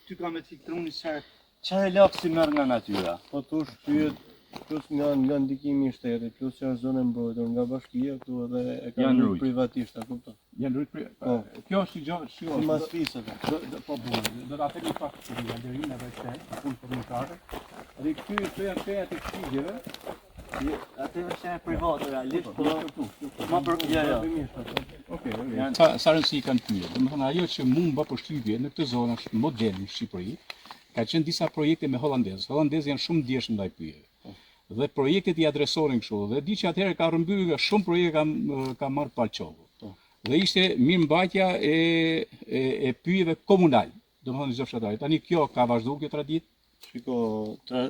ty ka me t'i truni çfarë lapsi merr nga natyra. Po tu shtyhet plus nga ndikimi i shtetit, plus që është zonë mbrojtur nga bashkia këtu edhe e kanë rrugë privatisht, a kupton? Janë rrugë. Kjo është gjë, Si mas fisave. po do ta themi pak që deri në vetë, punë komunitare. Dhe këtu janë shënjat e këtyre. Atë është e private realisht, po ma për ja. Okej. Sa rëndësi kanë këtyre? Domethënë ajo që mund bë përshtypje në këtë zonë është model në Shqipëri. Ka qenë disa projekte me holandezë. Holandezë janë shumë ndjeshëm ndaj pyjeve. Dhe projektet i adresonin kështu. Dhe di që atëherë ka rrëmbyer shumë projekte ka marrë palçovu. Dhe ishte mirëmbajtja e pyjeve komunal. Domethënë çdo fshatari. Tani kjo ka vazhduar kjo traditë. Shiko,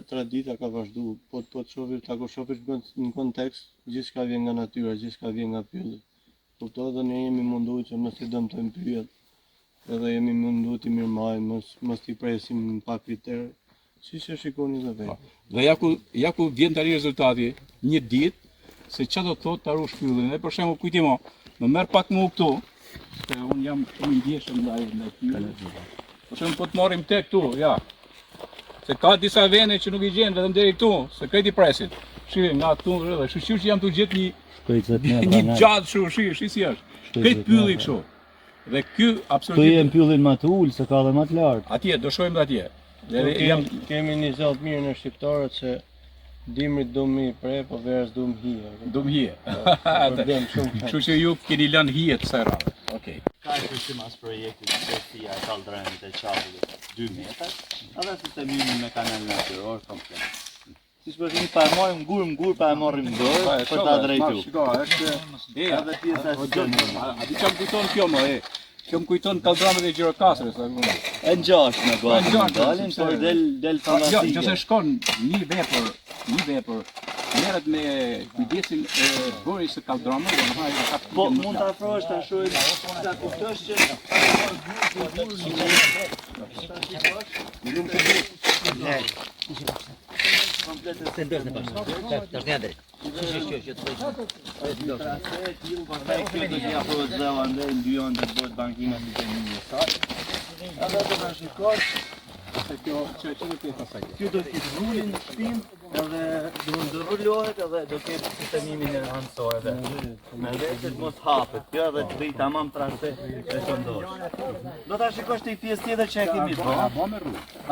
tradita ka vazhdu, po të shofish, ta shofish në kontekst, gjithçka vjen nga natyra, gjithçka vjen nga pylli. Kuptohet dhe ne jemi mundu që mos i dëmtojmë pyjet, edhe jemi mundu t'i mirëmarrim, mos t'i presim pa kriter, siç e shikoni dhe vetë. Dhe ja ku vjen tani rezultati, një ditë, se çfarë do të thotë ta rush pyllin. Dhe për shembull, kujtimo, më merr pak mu këtu, se un jam shumë i ndjeshëm ndaj pyllin. Për shembull, po të marrim tek këtu, ja. Se ka disa vende që nuk i gjen vetëm deri këtu, se kreti presin. Shih nga këtu rreth, kështu që jam tu gjet një gjatë kështu, shi si është. Këtë pylli kështu. Dhe ky absolutisht. Tu jem pyllin më të ul se ka edhe më të lartë. Atje do shohim atje. Kemi një zot mirë në shqiptarët që dimrit do mi pre, po verës do mi hije. Do mi hije. Kështu që ju keni lënë hije të kësaj radhe. Okej. Ka kërcim as projektit qeveria e kaldrënit e qapullit 2 metra, edhe sistemimi me kanal natyror komplet. Siç po keni pa marrim gur pa e marrim dorë për ta drejtuar. Shiko, është Edhe pjesa e sistemit. A di çam kujton kjo më e? Kjo më kujton kaldramët e Gjirokastërës, E ngjashme gati. Dalin por del fantastike. Jo, nëse shkon një vepër merret me kujdesin e bërjes së kaldramës, domethënë Po mund ta afrohesh ta shohim ta kuptosh që Kjo do të rulin në shpinë edhe do rullohet edhe do ketë sistemimin e anësoreve. Me vetë mos hapet, kjo edhe të bëj tamam trase e shëndosh. Do ta shikosh te pjesë tjetër që e kemi bërë.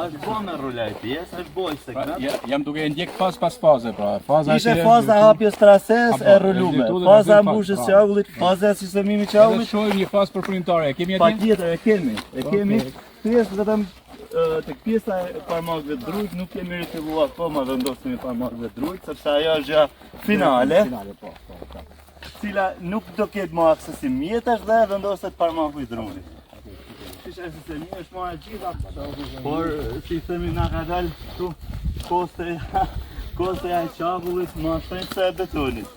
Është bërë me rulaj pjesë, është bojë sekret. Jam duke e ndjek fazë pas faze, pra. Ishte faza e hapjes trases e rrulume, faza e mbushjes së qarkullit, faza e sistemimit të Ne qarkullit. shohim një fazë përfundimtare. E kemi atje? Patjetër e kemi. Pjesë vetëm tek pjesa e farmakëve të drujt nuk kemi rifilluar akoma vendosim e farmakëve të drujt, sepse ajo është gjë finale, cila nuk do ketë më aksesim mjetash dhe vendoset farmaku i drujt. Siç e sistemi është marrë gjitha, por si themi na ka dalë këtu koste e qarkullit më shpejt se e betonit.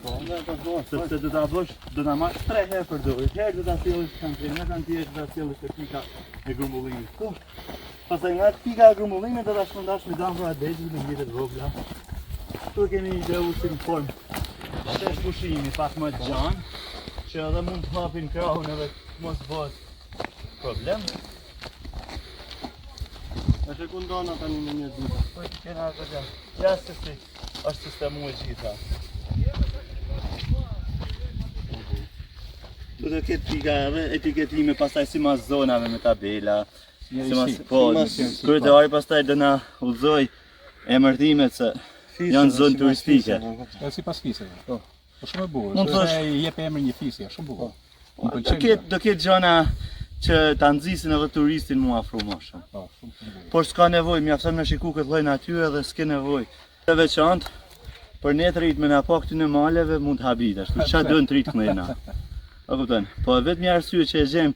Sepse do ta bësh, do ta marrësh 3 herë për dorë. Herë do ta sjellësh kantinë, kantinë do ta sjellësh te pika e grumbullimit këtu. Pastaj nga pika e grumbullimit do ta shpërndash me dampa adhezit në mjetet vogla. Këtu kemi një dreusi në formë Shesh pushimi pak më të gjanë, që edhe mund të hapin krahun edhe mos bëhet problem. Është ku ndona tani në një ditë. Po kena atë gjë. Ja se si është sistemu e gjitha. Do të ketë pika edhe etiketime pastaj sipas zonave me tabela. Kryetari pastaj do na udhëzoj emërtimet se janë zonë turistike. Edhe sipas fiseve. Po. Po shumë e bukur. Mund të thosh I jep emrin një fisje, shumë bukur. Do ketë gjëna që ta nxisin edhe turistin mu afro më shumë. Po, shumë bukur. Por s'ka nevojë, mjafton me shiku këtë lloj natyre dhe s'ke nevojë. Të veçantë për ne të rritmen apo këty në maleve mund të habit, ashtu çfarë duhen të rrit këna. A kupton? Po vetëm arsye që e gjem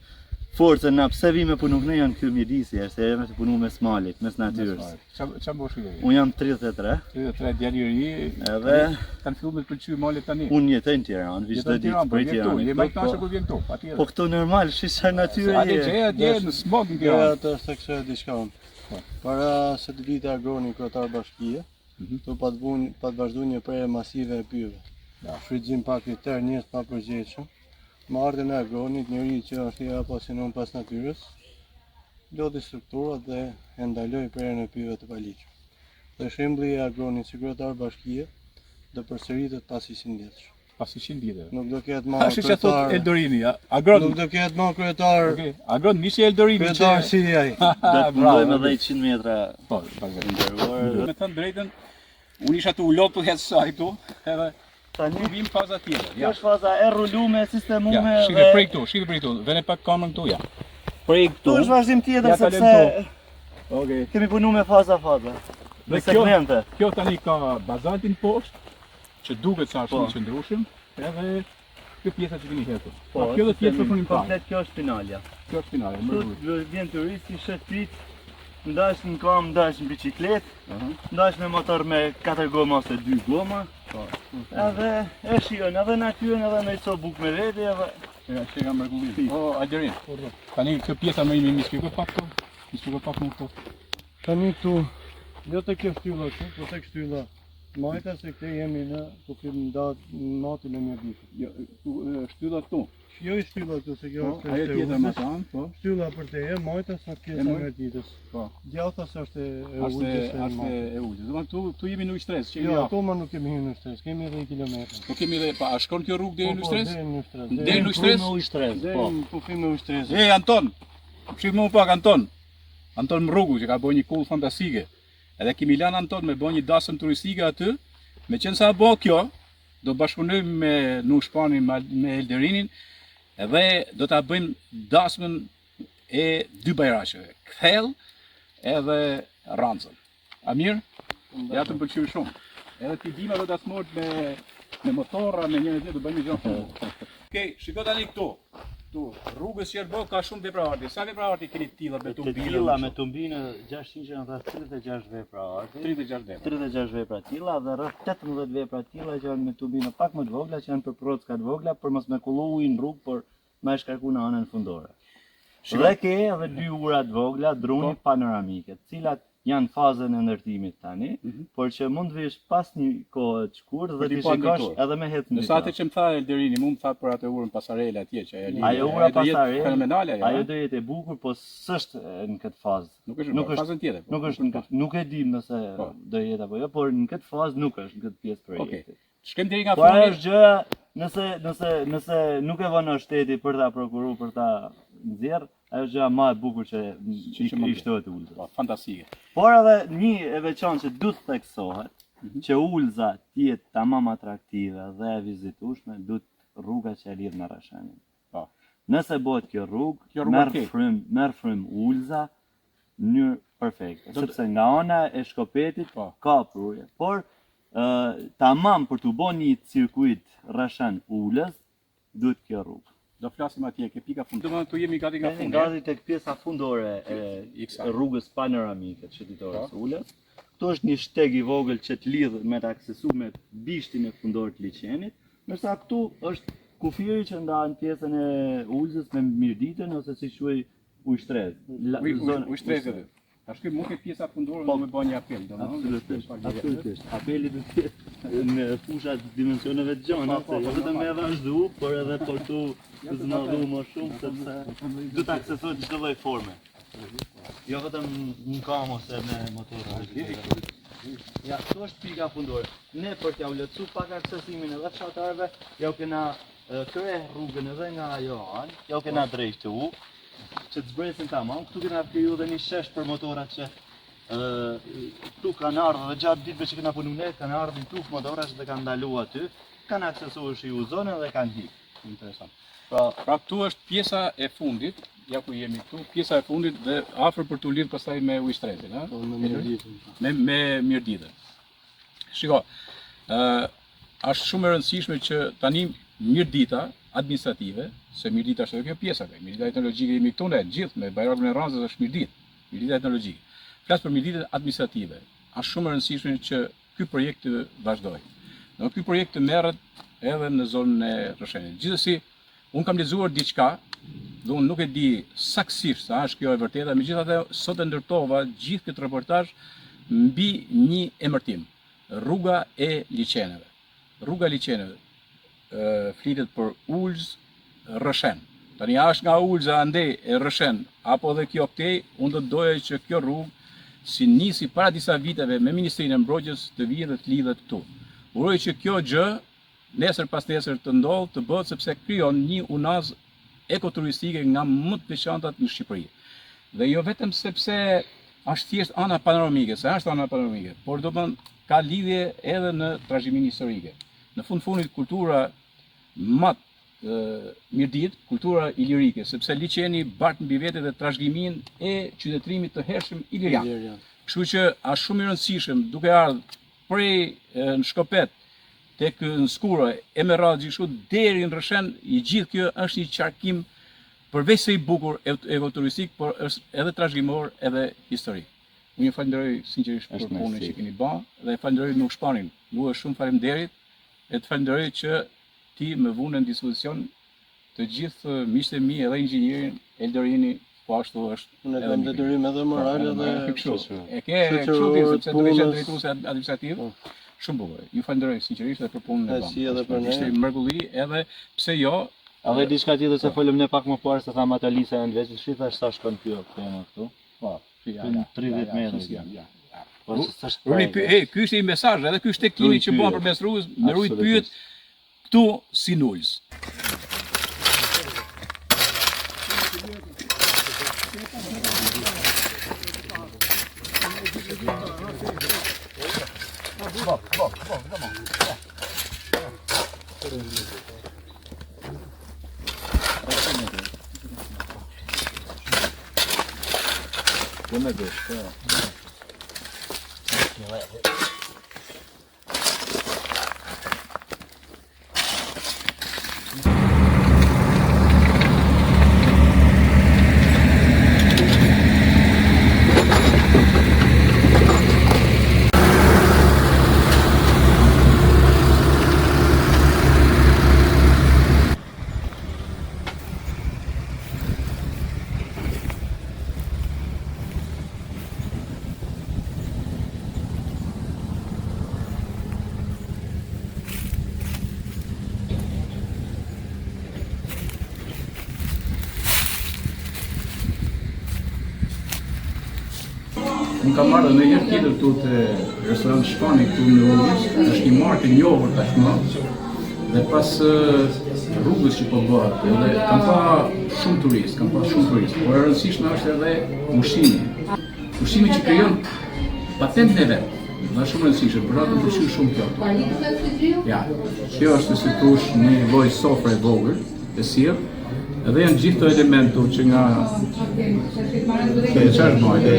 forcën na pse vi me punu këne janë ky mjedisi, është e me të punu mes malit, mes natyrës. Çfarë bosh i? Unë jam 33. 33 djalë i ri. Edhe kanë filluar me të pëlqyer malet tani. Unë jetoj në Tiranë, vi çdo ditë për Tiranë. Je më kënaqur kur vjen këtu, patjetër. Po këtu normal, shisha natyrë. Atë që atje në smog në Ja, Tiranë. atë është tekse diçka unë. Para se të vite agroni kryetar bashkie, tu pa të vazhdu një prerje masive e pyve. Shfrytëzim pa kriter, njerëz pa përgjegjshëm. Marrëdhjen e agronit, njëri që është i apasionuar pas natyrës, lodhi strukturat dhe e ndaloi prerjen e pyve të paligjshme. Dhe shembulli i agronit si kryetar bashkie do përsëritet pas 100 vjetësh. Pas 100 vjetë. Nuk do ketë më Tash që thot Eldorini, agron. Nuk do ketë më kryetar. Okej, agron nishi Eldorini. Kryetar si ai. Do të ndojmë edhe 100 metra. Po, ndërruar. me thënë drejtën, unë isha të ulot për hecë këtu, edhe Tani vim faza tjetër. kjo është faza e rrulume, sistemume Ja, shive prej këtu, vene pak kamën këtu, ja. Prej këtu. Këtu është vazhdim tjetër Ja, sepse talem Okej. kemi punu me faza. Me segmente. Kjo tani ka bazaltin poshtë, që duket sa shumë i qëndrueshëm, edhe kjo pjesa që keni hetur. Po, Kjo do të jetë për punim komplet kjo është finalja. Kjo është finale, më rrugë. Këtu vjen turisti, shet prit, ndash në kam, ndash në biciklet, ndash me motor me 4 goma ose 2 goma. Edhe e shijon edhe natyrën edhe me çdo bukë me vete edhe Ja, që kam mrekullim. O, Alderin. Tani kjo pjesa më mi shpjegoj pak këtu. Mi shpjegoj pak më këtu. Tani këtu, jo të kjo shtylla këtu, po tek shtylla majta se këte jemi në kufim natin e mjeditit. Jo, shtylla këtu. Jo i shtylla këtu se kjo është Ajo tjetër më thanë, po. shtylla për te e majta sa pjesa e mjeditit. Po. Gjatha se është e Është ullës e ulës. Domethënë tu jemi në stres, që Jo, ato më nuk kemi hyrë në shtres, kemi edhe kilometra. Po kemi edhe pa, a shkon kjo rrugë deri në stres? Deri në shtres. Deri në stres? Deri në kufim me ushtres. Ej, Anton. Shif më pak Anton. Anton Mrrugu që ka bërë një kull fantastike. Edhe kemi lanë Anton me bërë një dasëm turistike aty. Me qenë sa bë kjo, do bashkëpunojmë me Nushpanin me Elderinin edhe do ta bëjmë dasmën e 2 bajraqeve, Kthell edhe Rancën. A mirë? Ja të pëlqyer shumë. Edhe ti dima do ta smort me motorra, me njëri tjetër do bëjmë gjë. Okej, shiko tani këtu. Këtu rrugës Qerbog ka shumë veprarti. Sa veprarti keni të tilla me tumbina? tilla me tumbine 600 që nga 36 vepra arti. 36 vepra. 36 vepra tilla dhe rreth 18 vepra tilla që janë me tumbina pak më të vogla, që janë për procka të vogla, për mos me kullu ujë në rrugë, por me shkarku në anën fundore. Dhe ke edhe 2 ura të vogla druni panoramike, të cilat janë fazën e ndërtimit tani, por që mund të vish pas një kohë të shkurtë dhe Për t'i t'i pa shikosh ndërtuar. edhe me hetë në Sa atë që më tha Elderini, mu më tha për atë urën pasarela atje që ajo lidhje. Ajo ura do jetë pasarela, fenomenale ajo. ajo do jetë e bukur, po s'është në këtë fazë. Nuk është fazën tjetër. po. Nuk është në këtë, nuk e di nëse do jetë apo jo, por në këtë fazë nuk është në këtë pjesë Okej. projektit. Shkem deri nga Po ajo fundi. është gjëja, nëse nuk e vënë shteti për ta prokuruar, për ta nxjerr, ajo është gjëja më e bukur që i shtohet ulëza. Po, fantastike. Por edhe një e veçantë që duhet theksohet, që ulëza të jetë tamam atraktive dhe e vizitueshme, duhet rruga që e lidh me Rashanin. Po. Nëse bëhet kjo rrugë, rrugë merr frym ulëza në mënyrë perfekte, sepse nga ana e Shkopetit ka prurje, por tamam për të bërë një cirkuit Rashan Ulës, duhet kjo rrugë. Do flasim atje, ke pika fund. Domethënë tu jemi gati nga fundi. Gati tek pjesa fundore e rrugës panoramike të qytetores së Ulës. Këtu është një shteg i vogël që të lidh me të aksesu me bishtin e fundor të liçenit, ndërsa këtu është kufiri që ndan pjesën e Ulës me Mirditën ose si quhej Ujshtrez. Ujshtrez edhe. Tash ky mund të pjesa fundore do të bëj një apel, domethënë. Absolutisht. Apeli do të jetë në fushat dimensioneve të gjona, se jo vetëm me vazhdu, por edhe për tu zmadhu më shumë, sepse du të aksesohet çdo lloj forme. Jo vetëm në kam ose me motor elektrike. Ja, kjo është pika fundore. Ne për t'ja u lehtësu pak aksesimin edhe fshatarëve, ja u kena krye rrugën edhe nga ajo anë, ja u kena drejt këtu, që të zbresin tamam. Këtu kena kriju dhe një shesh për motorat që këtu kanë ardhur dhe gjatë ditëve që kena punu ne, kanë ardhur këtu motorat që kanë ndalu aty, kanë aksesuar shiu zonën dhe kanë hik. Interesant. Pra këtu është pjesa e fundit, ja ku jemi këtu, pjesa e fundit dhe afër për t'u lidhur pastaj me ujëstretin, ha? Me Mirditën. Shiko, është shumë e rëndësishme që tani Mirdita administrative, se Mirdita është edhe kjo pjesa, Mirdita etnologjike jemi këtu ne, gjithë me Bajrakun e Ranzës është Mirdita etnologjike. Flas për Mirditën administrative, është shumë e rëndësishme që ky projekt të vazhdojë. Në ky projekt të merret edhe në zonën e Rrëshenit. Gjithsesi, unë kam lexuar diçka, dhe unë nuk e di saktësisht sa është kjo e vërteta, megjithatë sot e ndërtova gjithë këtë reportazh mbi një emërtim, rruga e liçeneve. Rruga e liçeneve flitet për Ulz Rrëshen. Tani është nga Ulza ande e Rrëshen apo edhe kjo këtej, unë do doja që kjo rrugë si nisi para disa viteve me Ministrinë e Mbrojtjes të vijë dhe të lidhet këtu. Uroj që kjo gjë nesër pas nesër të ndodhë, të bëhet sepse krijon një unaz ekoturistike nga më të veçantat në Shqipëri. Dhe jo vetëm sepse është thjesht ana panoramike, se është ana panoramike, por domethënë ka lidhje edhe në trashëgiminë historike. Në fundit kultura Mirdit, kultura ilirike, sepse liçeni bart mbi vete dhe trashëgiminë e qytetërimit të hershëm ilirian. Kështu që është shumë i rëndësishëm duke ardhur prej në Shkopet tek në Skura, e me radhë gjithashtu deri në Rrëshen, i gjithë kjo është një qarkim përveç se i bukur ekoturistik, por është edhe trashëgimor edhe historik. Unë ju falenderoj sinqerisht për punën që keni bërë dhe falenderoj nuk shpanin. Ju shumë faleminderit e të falenderoj që ti më vune në dispozicion të gjithë miqtë e mi edhe inxhinierin Eldorini, po ashtu është. Unë kam detyrim edhe moral edhe kështu. E ke kështu ti sepse duke qenë drejtues administrativ. Shumë bukur. Ju falenderoj sinqerisht edhe për punën e bën. Ishte mrekulli edhe pse jo. Edhe diçka tjetër se folëm ne pak më parë se tha Matalisa janë vetë, shitash sa shkon kjo tema këtu. Po, 30 metra. Ky ishte një mesazh, edhe ky është tekimi që bën përmes rrugës, me rujt pyet këtu si nulz. Unë kam marrë në njërë tjetër këtu të restorant Shpani këtu në Ullis, është një markë e njohur tashmë, dhe pas rrugës që po bëhet, edhe kam pa shumë turist, por e rëndësishme është edhe ushqimi. Ushqimi që krijon patentën e vet. Është shumë rëndësishme, për atë përfshin shumë kjo. Ja, kjo është si thosh një lloj sofre e vogël, e sjell. Edhe janë gjithë të elementu që nga qashtë bajtë,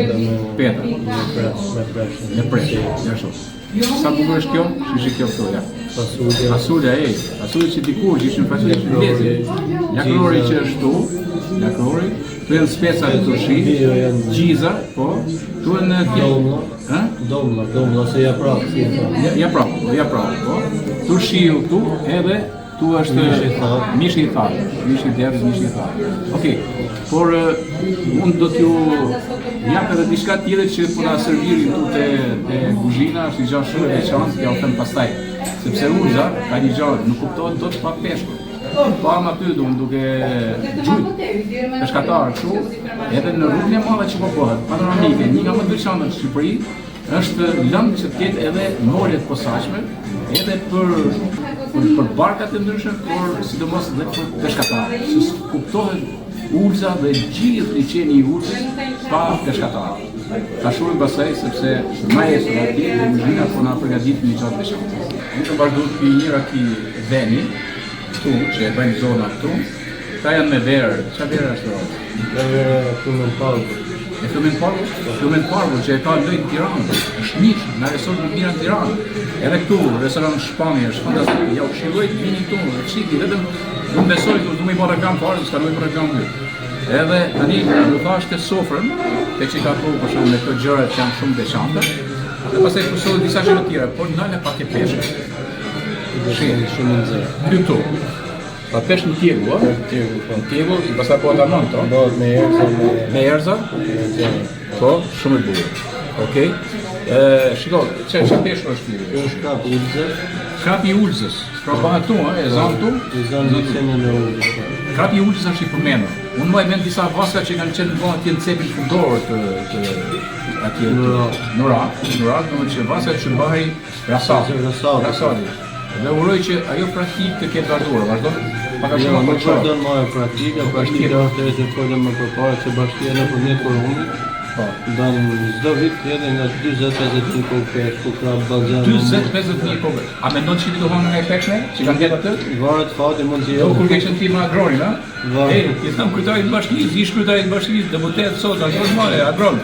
peta, me preshe, jashtu. Sa bukur është kjo? Shishë kjo këto, ja. Fasulja që dikur që ishë në fasulja që në lezi. Lakrori që është tu, lakrori, tu janë speca të shi, gjiza, po, tu janë tjetë. Domla, se ja prapë. Ja prapë, po. Tu shiu tu, edhe tu është mishi i tharë, mishi i derdhës, mishi i tharë. Okej, por unë do t'ju jap edhe diçka tjetër që po na servirin këtu te kuzhina, është një gjë shumë e veçantë, ja u them pastaj. sepse Ulza ka një gjë, nuk kuptohet dot pa peshkun. Po ama aty duke gjujt peshkatarë kështu, edhe në rrugën e madhe që po bëhet, panoramike, një nga më të veçanta në Shqipëri, është lëndë që të ketë edhe morje të posaçme, edhe për barkat e ndryshme, por sidomos edhe për peshkatarë. Se kuptohet Ulza dhe gjithë liçeni i Ulzës pa peshkatarë. Ta shohim pastaj sepse maestro atje dhe muzhina po na përgatit një gjatë veçantë. Ne të vazhdojmë pionira këtij veni, këtu që e bëjnë zona këtu. Ta janë me verë, çfarë verë është? Flumen Pargo. E Flumen Pargo që e ka lojë në Tiranë, është njësh, në resort më mira në Tiranë. Edhe këtu, restorant Shpania, është fantastik, ja u këshilloj të vini këtu, çiki, vetëm unë besoj që du më i bërë reklam parë, s'ka lojë për reklam këtu. Edhe tani do thash të sofrën, tek që ka thonë për shembull me këto gjëra që janë shumë veçanta. Dhe pastaj kursohet disa gjëra të tjera, por ndale pak e peshë. Shumë nxehtë. Këtu. Pa peshë në tjegu, a? Në tjegu, i pastaj po ta nën, to? Bëhet me erza, Me erza? Po, shumë e bukur. Okej. Shiko, çfarë peshë është ky? është kap Ulzës. Krapi i Ulzës. Pra pa tu, e zan tu? I zanë liçenin e Ulzës. Krapi i Ulzës është i përmendur. Unë më e mend disa vaska që kanë qenë në atje në cepin fundor të atje Nurak, domethënë që vaskat që bëhej Rasadi. Dhe uroj që ajo praktikë të ketë vazhduar, vazhdon pak a shumë Nuk për çfarë. vazhdon më e praktika është të folëm më përpara që bashkia nëpërmjet korrumit. Po. Dan çdo vit edhe nga 40-50.000 kokë peshë, ku krap ballxhan. 40-50.000 kokë. A mendon që do hanë nga peshë që kanë gjetur atë? Varet fati mund të Jo, kur ke qenë ti me agronin, a? Varet. I tham kryetarit të bashkisë, ish kryetarit të bashkisë, deputet sot, ashtu më agron.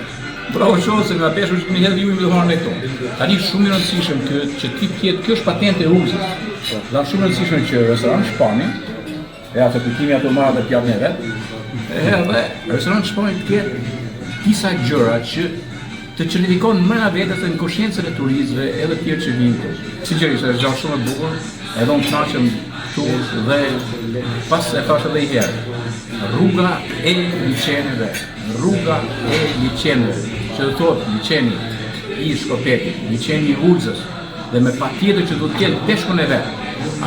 Bravo shoh se nga peshë që më hedh ju më do hanë këtu. Tani shumë i rëndësishëm që ti jetë kjo është patente e Ulzës. Dhe shumë i rëndësishëm që restorant Shpani, e atë pikimi ato marrë dhe pjatë në vetë, edhe restorant Shpani të ketë disa gjëra që të qëllifikon mbrana vetes në konsciencën e turistëve edhe të tjerë që vinë këtu. Sinqerisht është gjë shumë e bukur, edhe unë kënaqem këtu dhe pas e thash edhe një herë. Rruga e liçeneve, që do thotë liçeni i Shkopetit, liçeni i Ulzës dhe me patjetër që do të ketë peshkun e vet.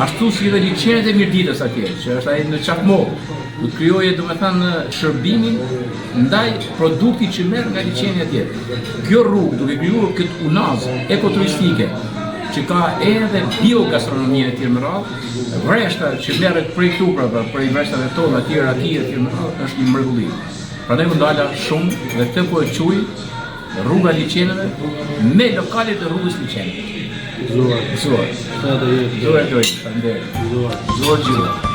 Ashtu si edhe liçenet e Mirditës atje, që është ai në Çakmov. Do të krijojë domethënë shërbimin ndaj produktit që merr nga liçeni atje. Kjo rrugë duke krijuar këtë unazë ekoturistike që ka edhe biogastronominë e tjerë më radhë, vreshta që merret prej këtu prej vreshtave tona të tjera atje më radhë është një mrekulli. Prandaj u ndala shumë dhe këtë po e quaj rruga liçeneve me lokalet e rrugës liçeneve. Zuar. Sa do jetë. Zuar do jetë. Faleminderit. Zuar gjithë.